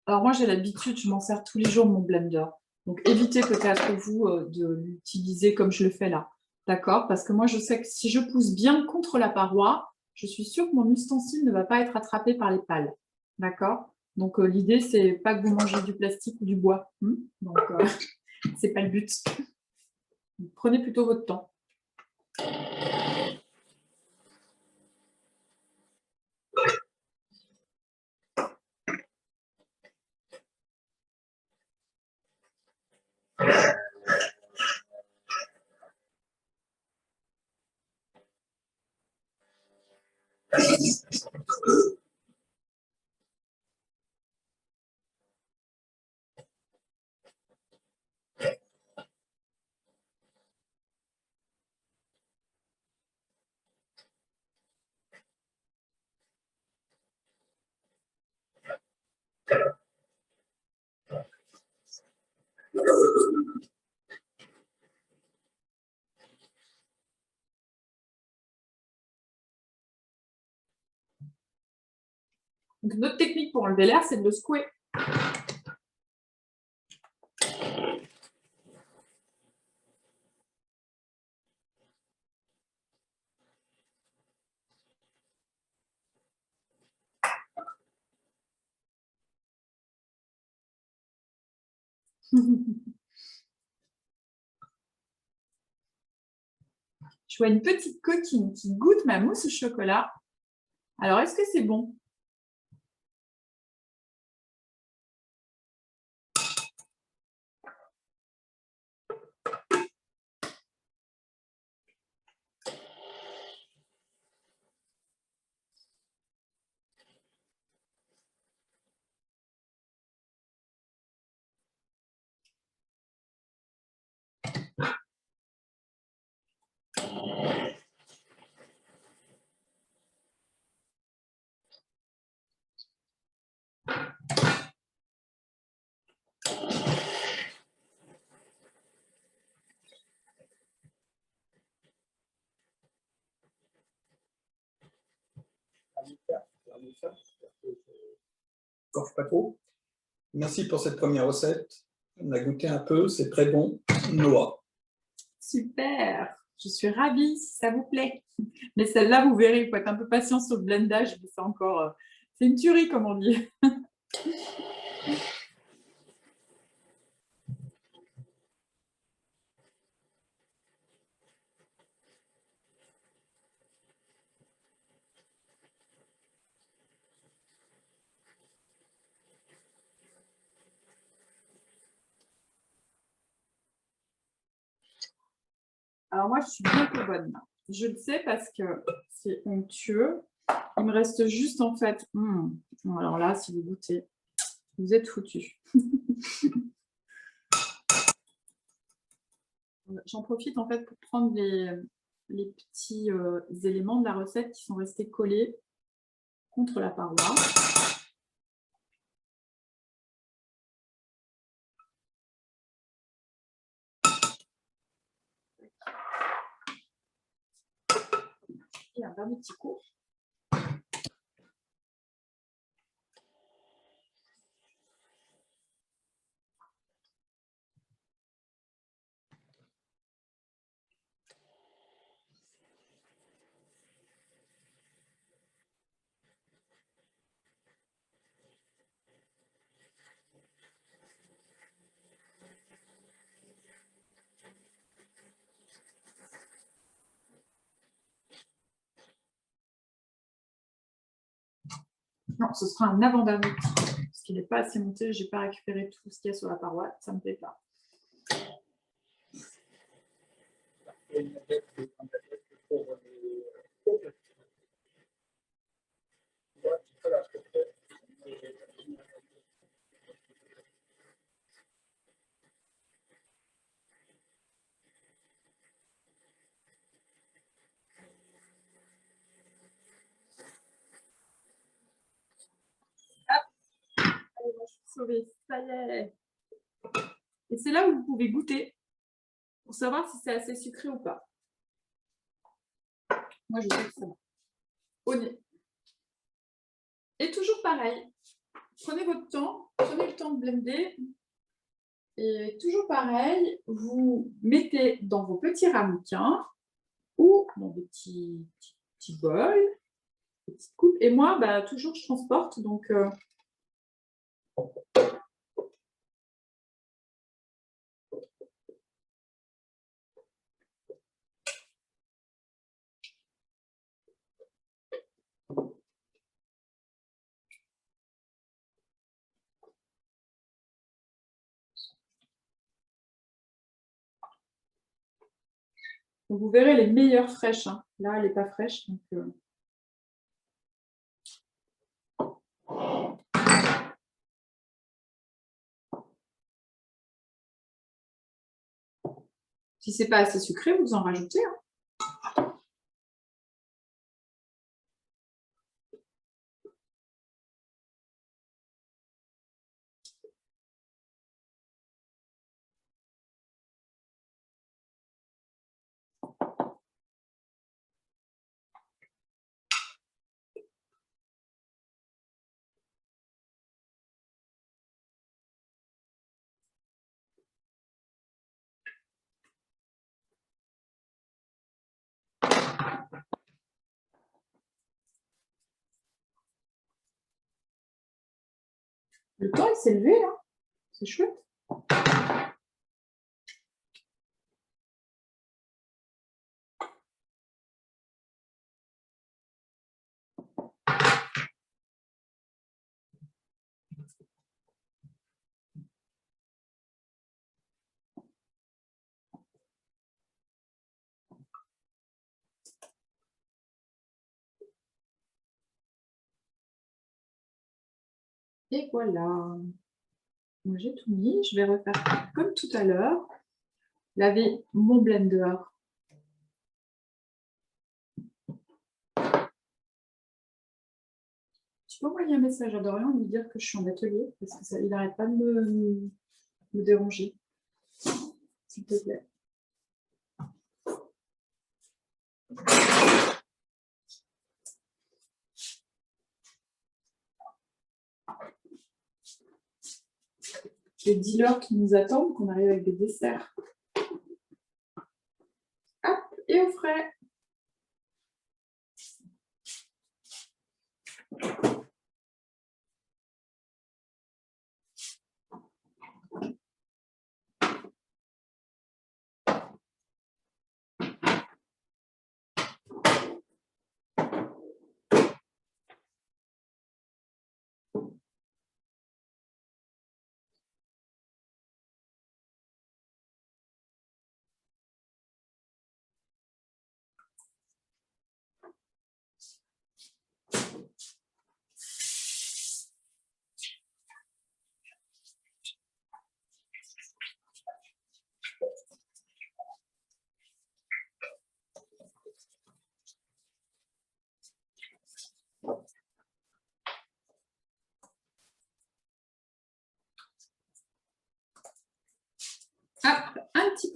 Speaker 2: Alors moi, j'ai l'habitude, je m'en sers tous les jours mon blender. Donc évitez peut-être vous de l'utiliser comme je le fais là. D'accord? Parce que moi, je sais que si je pousse bien contre la paroi, je suis sûre que mon ustensile ne va pas être attrapé par les pales. D'accord? Donc l'idée, c'est pas que vous mangez du plastique ou du bois. Donc c'est pas le but. Donc, prenez plutôt votre temps. Donc, notre technique pour enlever l'air, c'est de le secouer. Je vois une petite coquine qui goûte ma mousse au chocolat. Alors, est-ce que c'est bon?
Speaker 7: Pas trop. Merci pour cette première recette. On a goûté un peu, c'est très bon. Noix.
Speaker 2: Super, je suis ravie si ça vous plaît. Mais celle-là, vous verrez, il faut être un peu patient sur le blendage. C'est encore, c'est une tuerie, comme on dit. Alors moi, je suis bientôt bonne. Je le sais parce que c'est onctueux. Il me reste juste en fait... Alors là, si vous goûtez, vous êtes foutus. J'en profite en fait pour prendre les petits éléments de la recette qui sont restés collés contre la paroi. Et un dernier petit coup. Non, ce sera un avant-dernier parce qu'il n'est pas assez monté. Je n'ai pas récupéré tout ce qu'il y a sur la paroi. Ça ne me plaît pas. Allez, moi, je suis sauvée. Ça y est. Et c'est là où vous pouvez goûter pour savoir si c'est assez sucré ou pas. Moi, je sais que ça va. Au nez. Et toujours pareil. Prenez votre temps. Prenez le temps de blender. Et toujours pareil, vous mettez dans vos petits ramequins ou dans des petits bols, des petites coupes. Et moi, bah, toujours, je transporte. Donc, vous verrez les meilleures fraîches. Hein. Là, elle n'est pas fraîche. Donc, si ce n'est pas assez sucré, vous en rajoutez. Hein. Le temps, il s'est levé. Hein. C'est chouette. Et voilà. Moi, j'ai tout mis. Je vais refaire comme tout à l'heure. Laver mon blender. Tu peux envoyer un message à Dorian et lui dire que je suis en atelier parce que ça, il n'arrête pas de me déranger. S'il te plaît. Les dealers qui nous attendent, qu'on arrive avec des desserts. Hop, et au frais.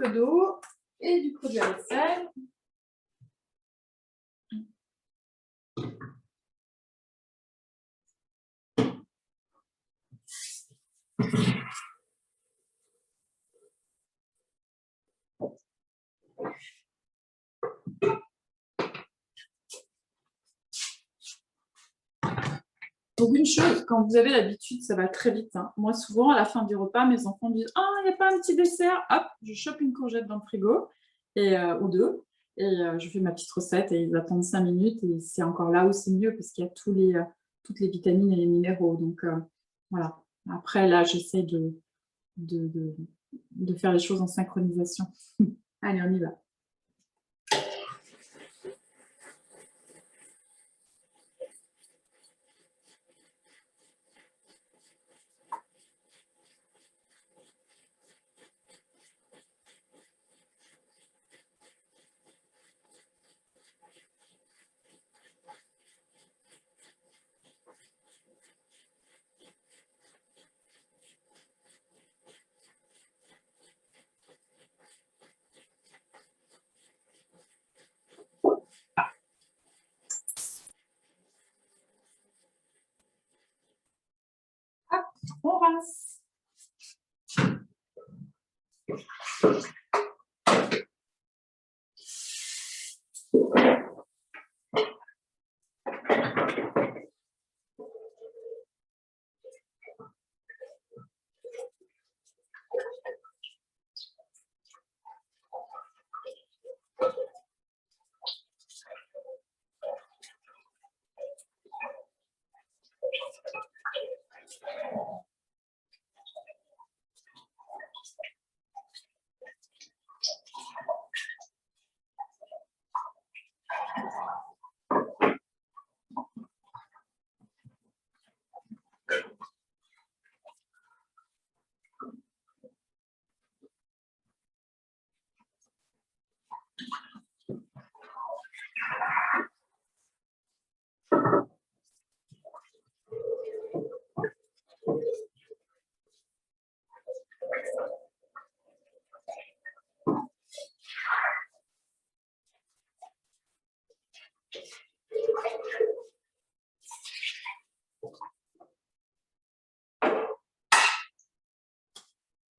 Speaker 2: peu d'eau et du produit à vaisselle. Donc une chose, quand vous avez l'habitude, ça va très vite. Hein. Moi, souvent, à la fin du repas, mes enfants me disent « Ah, il n'y a pas un petit dessert ?» Hop, je chope une courgette dans le frigo, ou deux, et je fais ma petite recette, et ils attendent 5 minutes, et c'est encore là où c'est mieux, parce qu'il y a toutes les vitamines et les minéraux. Donc voilà. Après, là, j'essaie de faire les choses en synchronisation. Allez, on y va. Hop, on rince.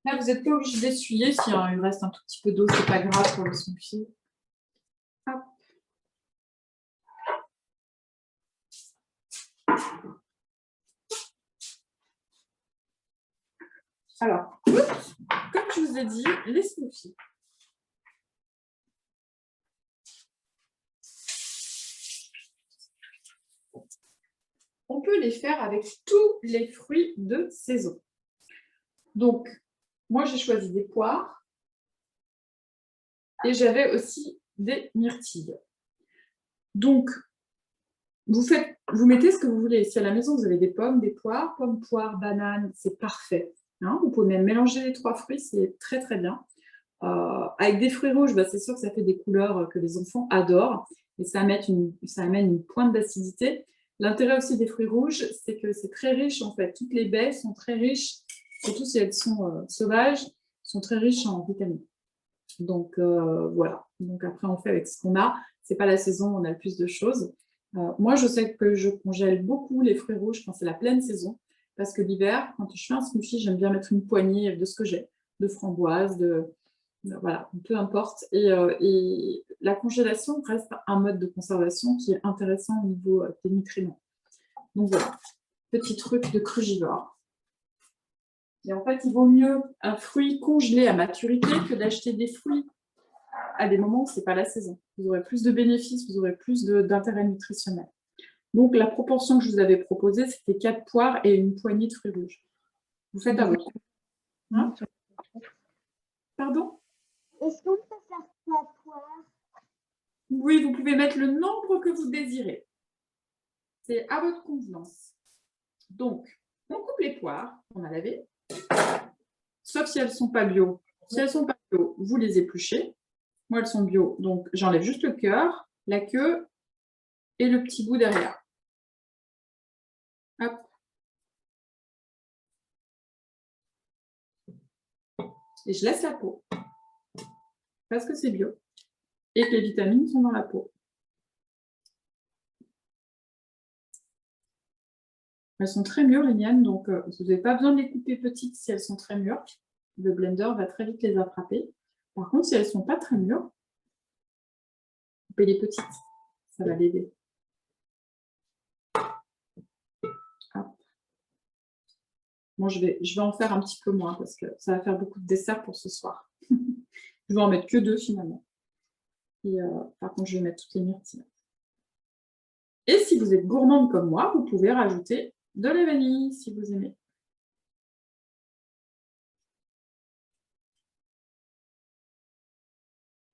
Speaker 2: Là, vous n'êtes pas obligé d'essuyer. S'il reste un tout petit peu d'eau, c'est pas grave pour le smoothie. Hop. Alors, comme je vous ai dit, les smoothies. On peut les faire avec tous les fruits de saison. Donc, moi, j'ai choisi des poires et j'avais aussi des myrtilles. Donc, vous mettez ce que vous voulez. Si à la maison, vous avez des pommes, des poires, pommes, poires, bananes, c'est parfait. Hein, vous pouvez même mélanger les 3 fruits, c'est très, très bien. Avec des fruits rouges, bah, c'est sûr que ça fait des couleurs que les enfants adorent et ça amène une pointe d'acidité. L'intérêt aussi des fruits rouges, c'est que c'est très riche en fait. Toutes les baies sont très riches, surtout si elles sont sauvages, sont très riches en vitamines. Donc voilà. Donc après, on fait avec ce qu'on a. C'est pas la saison où on a le plus de choses. Moi, je sais que je congèle beaucoup les fruits rouges quand c'est la pleine saison, parce que l'hiver, quand je fais un smoothie, j'aime bien mettre une poignée de ce que j'ai, de framboises, voilà, peu importe. Et la congélation reste un mode de conservation qui est intéressant au niveau des nutriments. Donc voilà, petit truc de crugivore. Et en fait, il vaut mieux un fruit congelé à maturité que d'acheter des fruits à des moments où ce n'est pas la saison. Vous aurez plus de bénéfices, vous aurez plus d'intérêt nutritionnel. Donc, la proportion que je vous avais proposée, c'était 4 poires et une poignée de fruits rouges. Vous faites à votre. Hein? Pardon?
Speaker 6: Est-ce qu'on peut faire 3 poires?
Speaker 2: Oui, vous pouvez mettre le nombre que vous désirez. C'est à votre convenance. Donc, on coupe les poires qu'on a lavées, sauf si elles ne sont pas bio. Si elles ne sont pas bio, vous les épluchez. Moi, elles sont bio, donc j'enlève juste le cœur, la queue et le petit bout derrière. Hop. Et je laisse la peau. parce que c'est bio et que les vitamines sont dans la peau. Elles sont très mûres, les miennes, donc vous n'avez pas besoin de les couper petites si elles sont très mûres. Le blender va très vite les attraper. Par contre, si elles ne sont pas très mûres, coupez les petites, ça va l'aider. Bon, je vais en faire un petit peu moins parce que ça va faire beaucoup de dessert pour ce soir. Je vais en mettre que 2 finalement. Et par contre, je vais mettre toutes les myrtilles. Et si vous êtes gourmande comme moi, vous pouvez rajouter de la vanille si vous aimez.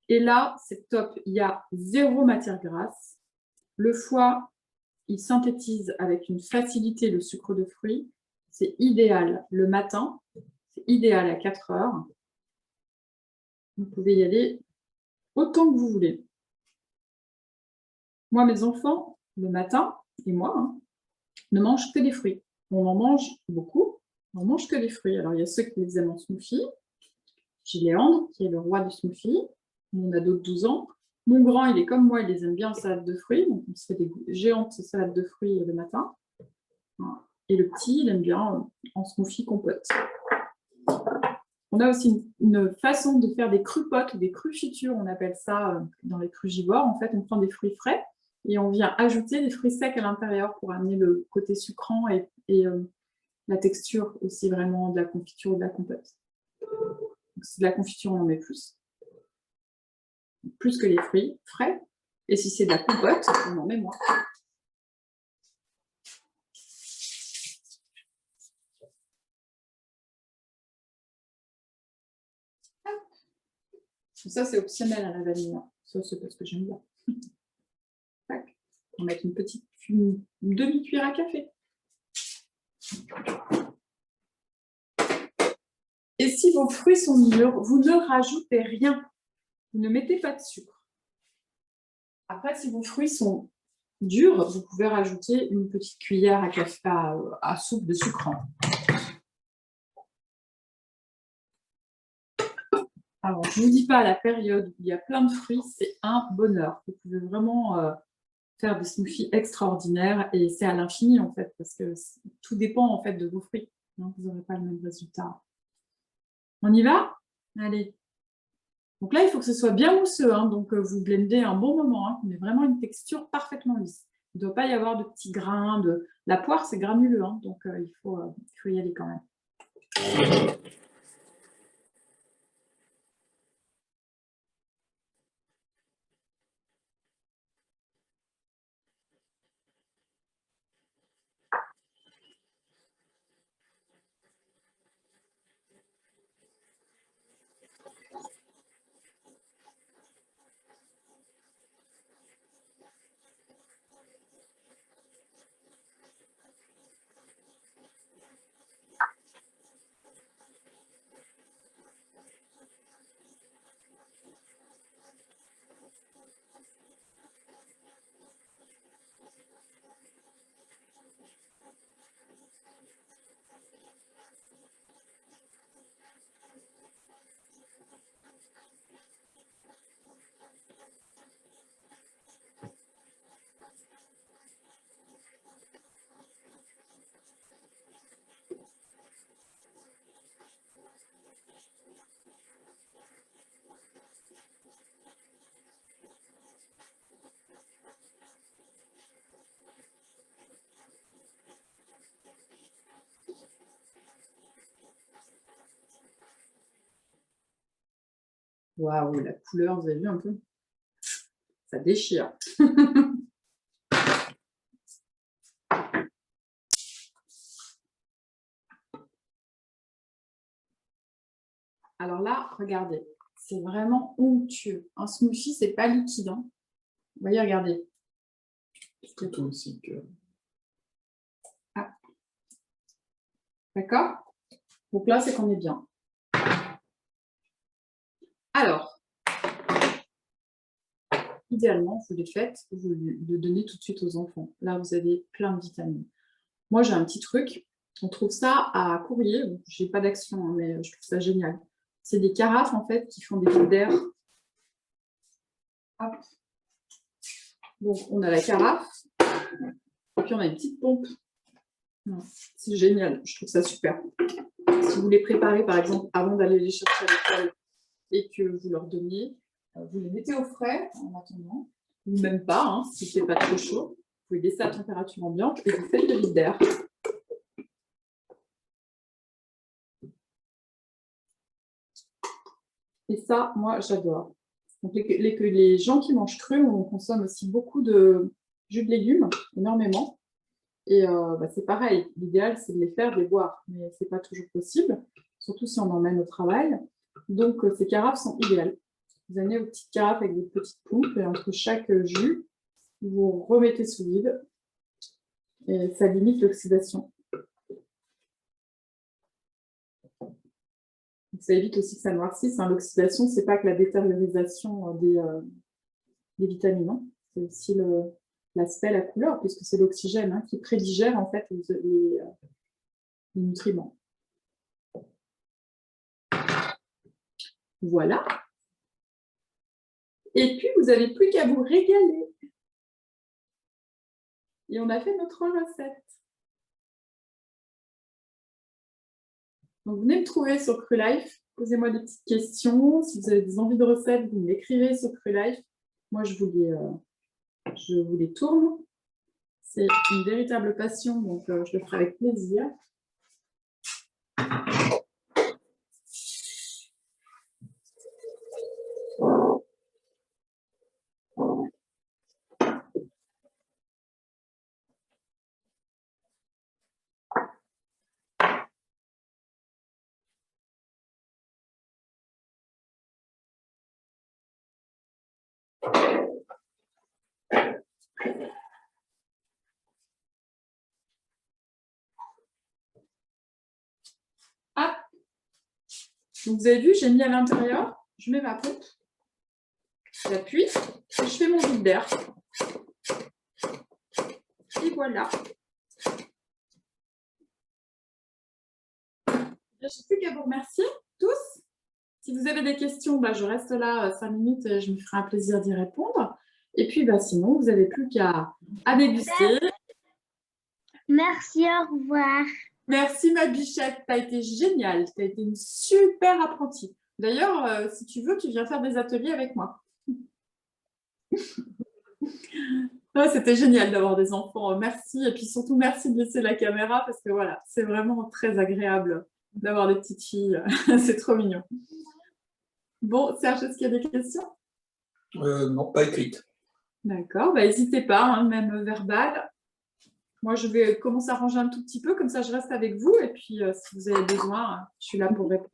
Speaker 2: Et là, c'est top. Il y a 0 matière grasse. Le foie, il synthétise avec une facilité le sucre de fruits. C'est idéal le matin. C'est idéal à 4 heures. Vous pouvez y aller autant que vous voulez. Moi, mes enfants, le matin, et moi, ne mangent que des fruits. On en mange beaucoup, on mange que des fruits. Alors, il y a ceux qui les aiment en smoothie. J'ai Léandre, qui est le roi du smoothie. On a d'autres 12 ans. Mon grand, il est comme moi, il les aime bien en salade de fruits. Donc, on se fait des géantes salades de fruits le matin. Et le petit, il aime bien en smoothie compote. On a aussi une façon de faire des crupotes ou des crufitures, on appelle ça dans les crugivores. En fait, on prend des fruits frais et on vient ajouter des fruits secs à l'intérieur pour amener le côté sucrant et la texture aussi vraiment de la confiture ou de la compote. Donc, si c'est de la confiture, on en met plus que les fruits frais. Et si c'est de la compote, on en met moins. Ça, c'est optionnel à la vanille. Ça, c'est parce que j'aime bien. Tac. On va mettre une demi-cuillère à café. Et si vos fruits sont mûrs, vous ne rajoutez rien. Vous ne mettez pas de sucre. Après, si vos fruits sont durs, vous pouvez rajouter une petite cuillère à café, à soupe de sucrant. Alors, je ne vous dis pas, à la période où il y a plein de fruits, c'est un bonheur. Vous pouvez vraiment faire des smoothies extraordinaires et c'est à l'infini en fait, parce que tout dépend en fait de vos fruits. Vous n'aurez pas le même résultat. On y va? Allez. Donc là, il faut que ce soit bien mousseux, donc vous blendez un bon moment, mais vraiment une texture parfaitement lisse. Il ne doit pas y avoir de petits grains. La poire, c'est granuleux, donc il faut y aller quand même. Waouh, la couleur, vous avez vu un peu? Ça déchire. Alors là, regardez, c'est vraiment onctueux. Un smoothie, c'est pas liquide. Vous voyez, regardez.
Speaker 7: C'est tout aussi que...
Speaker 2: Ah. D'accord? Donc là, c'est qu'on est bien. Alors, idéalement, vous les faites, vous le donnez tout de suite aux enfants. Là, vous avez plein de vitamines. Moi, j'ai un petit truc. On trouve ça à Courrier. Je n'ai pas d'action, mais je trouve ça génial. C'est des carafes, en fait, qui font des bulles d'air Hop. Donc, on a la carafe. Et puis, on a une petite pompe. C'est génial. Je trouve ça super. Si vous les préparez, par exemple, avant d'aller les chercher à l'école et que vous leur donniez, vous les mettez au frais en attendant. Ou même pas, hein, si c'est pas trop chaud. Vous pouvez laisser à température ambiante et vous faites le vide d'air. Et ça, moi, j'adore. Donc, les gens qui mangent cru, on consomme aussi beaucoup de jus de légumes, énormément. Et c'est pareil. L'idéal, c'est de les faire, de les boire. Mais ce n'est pas toujours possible, surtout si on emmène au travail. Donc, ces carafes sont idéales. Vous amenez vos petites carafes avec des petites pompes et entre chaque jus, vous remettez sous vide. Et ça limite l'oxydation. Ça évite aussi que ça noircisse. Hein. L'oxydation, ce n'est pas que la détériorisation des vitamines. Hein. C'est aussi l'aspect, la couleur, puisque c'est l'oxygène qui prédigère en fait les nutriments. Voilà. Et puis, vous n'avez plus qu'à vous régaler. Et on a fait notre recette. Donc, venez me trouver sur CruLife. Posez-moi des petites questions. Si vous avez des envies de recettes, vous m'écrivez sur CruLife. Moi, je vous les tourne. C'est une véritable passion, donc je le ferai avec plaisir. Ah. Donc, vous avez vu, j'ai mis à l'intérieur, je mets ma pompe, j'appuie et je fais mon vide d'air. Et voilà. Je n'ai plus qu'à vous remercier tous. Si vous avez des questions, je reste là 5 minutes et je me ferai un plaisir d'y répondre. Et puis, sinon, vous n'avez plus qu'à déguster.
Speaker 6: Merci, au revoir.
Speaker 2: Merci ma bichette, tu as été géniale, tu as été une super apprentie. D'ailleurs, si tu veux, tu viens faire des ateliers avec moi. C'était génial d'avoir des enfants, merci. Et puis surtout, merci de laisser la caméra parce que voilà, c'est vraiment très agréable d'avoir des petites filles. C'est trop mignon. Bon, Serge, est-ce qu'il y a des questions?
Speaker 7: Non, pas écrites.
Speaker 2: D'accord, n'hésitez pas, même verbal. Moi, je vais commencer à ranger un tout petit peu, comme ça je reste avec vous. Et puis, si vous avez besoin, je suis là pour répondre.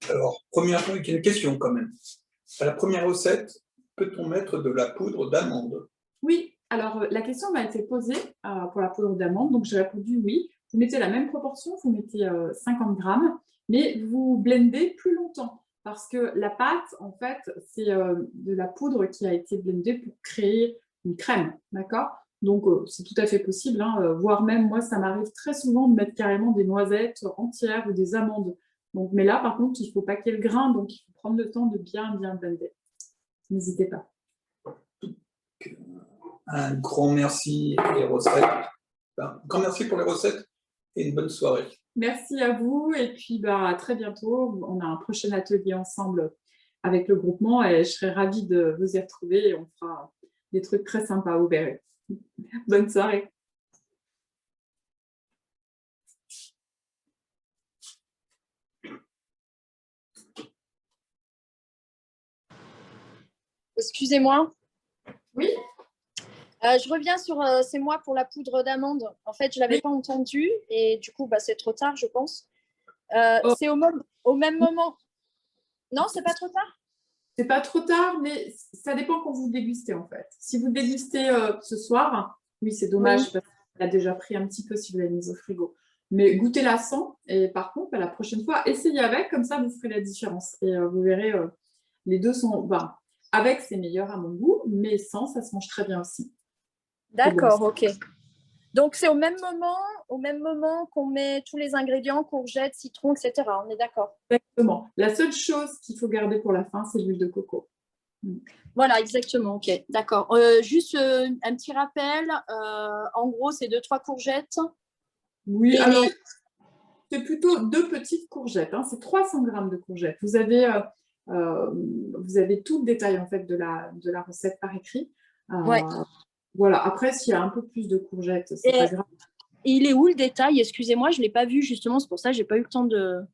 Speaker 7: Alors, première question quand même. À la première recette, peut-on mettre de la poudre d'amande?
Speaker 2: Oui, alors la question m'a été posée pour la poudre d'amande, donc j'ai répondu oui. Vous mettez la même proportion, vous mettez 50 grammes, mais vous blendez plus longtemps parce que la pâte, en fait, c'est de la poudre qui a été blendée pour créer une crème, d'accord? Donc, c'est tout à fait possible, voire même, moi, ça m'arrive très souvent de mettre carrément des noisettes entières ou des amandes. Donc, mais là, par contre, il ne faut pas qu'il y ait le grain, donc il faut prendre le temps de bien blender. N'hésitez pas.
Speaker 7: Un grand merci pour les recettes. Un grand merci pour les recettes et une bonne soirée.
Speaker 2: Merci à vous et puis à très bientôt. On a un prochain atelier ensemble avec le groupement et je serai ravie de vous y retrouver et on fera des trucs très sympas, vous verrez. Bonne soirée.
Speaker 4: Excusez-moi.
Speaker 2: Oui.
Speaker 4: Je reviens sur c'est moi pour la poudre d'amande. En fait, je ne l'avais pas entendu et du coup, c'est trop tard, je pense. C'est au même moment. Non, c'est pas trop tard?
Speaker 2: C'est pas trop tard, mais ça dépend quand vous dégustez en fait. Si vous dégustez ce soir, oui, c'est dommage parce qu'elle a déjà pris un petit peu si vous l'avez mise au frigo. Mais goûtez-la sans et par contre, la prochaine fois, essayez avec, comme ça vous ferez la différence. Et vous verrez, les deux sont... Avec, c'est meilleur à mon goût, mais sans, ça se mange très bien aussi.
Speaker 4: D'accord, ok. Donc, c'est au même moment qu'on met tous les ingrédients, courgettes, citron, etc. On est d'accord.
Speaker 2: Exactement. La seule chose qu'il faut garder pour la fin, c'est l'huile de coco.
Speaker 4: Voilà, exactement, ok, d'accord. Juste un petit rappel, en gros, c'est 2-3 courgettes.
Speaker 2: Oui,
Speaker 4: Et
Speaker 2: alors, c'est plutôt 2 petites courgettes, hein, c'est 300 grammes de courgettes. Vous avez tout le détail en fait de la recette par écrit.
Speaker 4: Ouais.
Speaker 2: Voilà, après, s'il y a un peu plus de courgettes, c'est pas grave.
Speaker 4: Et il est où le détail? Excusez-moi, je ne l'ai pas vu justement, c'est pour ça que je n'ai pas eu le temps de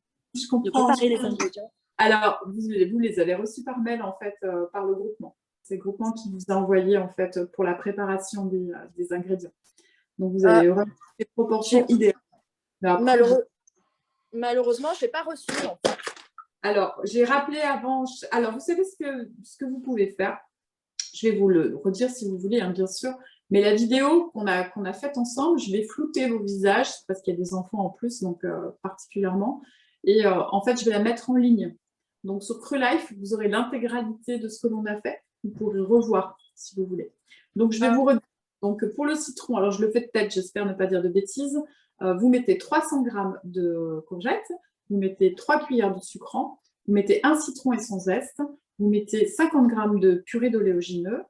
Speaker 4: préparer les ingrédients.
Speaker 2: Alors, vous les avez reçus par mail en fait, par le groupement. C'est le groupement qui vous a envoyé en fait pour la préparation des ingrédients. Donc, vous avez vraiment des proportions idéales. Après,
Speaker 4: malheureusement, je ne l'ai pas reçu. En fait.
Speaker 2: Alors, j'ai rappelé avant. Alors, vous savez ce que vous pouvez faire. Je vais vous le redire si vous voulez, hein, bien sûr. Mais la vidéo qu'on a faite ensemble, je vais flouter vos visages parce qu'il y a des enfants en plus, donc particulièrement. Et en fait, je vais la mettre en ligne. Donc, sur CruLife, vous aurez l'intégralité de ce que l'on a fait. Vous pourrez revoir si vous voulez. Donc, je vais vous redire. Donc, pour le citron, alors je le fais de tête, j'espère ne pas dire de bêtises. Vous mettez 300 grammes de courgettes, vous mettez 3 cuillères de sucrant, vous mettez un citron et son zeste, vous mettez 50 grammes de purée d'oléagineux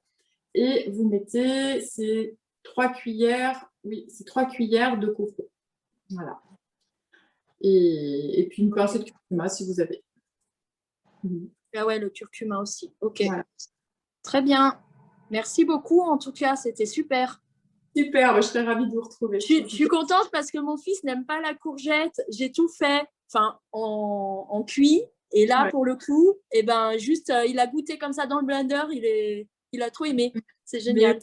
Speaker 2: et vous mettez ces 3 cuillères de coco. Voilà. Et puis une pincée de curcuma si vous avez.
Speaker 4: Ah ouais, le curcuma aussi. Ok.
Speaker 2: Voilà.
Speaker 4: Très bien. Merci beaucoup. En tout cas, c'était super.
Speaker 2: Super, je serais ravie de vous retrouver.
Speaker 4: Je suis contente parce que mon fils n'aime pas la courgette. J'ai tout fait en cuit. Et là, pour le coup, juste, il a goûté comme ça dans le blender. Il a trop aimé. C'est génial.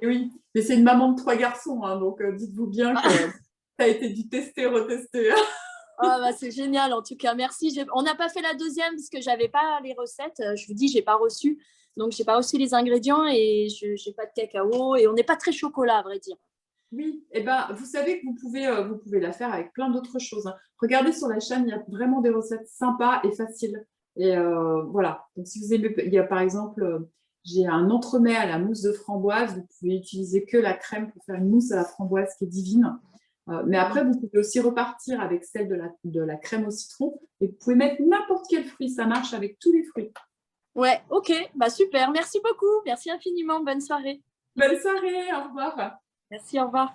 Speaker 2: Oui, mais c'est une maman de 3 garçons. Hein, donc, dites-vous bien que ça a été du tester, retester.
Speaker 4: C'est génial, en tout cas. Merci. On n'a pas fait la deuxième parce que je n'avais pas les recettes. Je vous dis, je n'ai pas reçu. Donc, je n'ai pas reçu les ingrédients et je n'ai pas de cacao. Et on n'est pas très chocolat, à vrai dire.
Speaker 2: Oui, et vous savez que vous pouvez la faire avec plein d'autres choses. Hein. Regardez sur la chaîne, il y a vraiment des recettes sympas et faciles. Et voilà. Donc, si vous aimez, il y a par exemple, j'ai un entremets à la mousse de framboise. Vous pouvez utiliser que la crème pour faire une mousse à la framboise qui est divine. Mais après, vous pouvez aussi repartir avec celle de la crème au citron. Et vous pouvez mettre n'importe quel fruit. Ça marche avec tous les fruits.
Speaker 4: Ouais, ok. Super. Merci beaucoup. Merci infiniment. Bonne soirée.
Speaker 2: Bonne soirée. Au revoir.
Speaker 4: Merci, au revoir.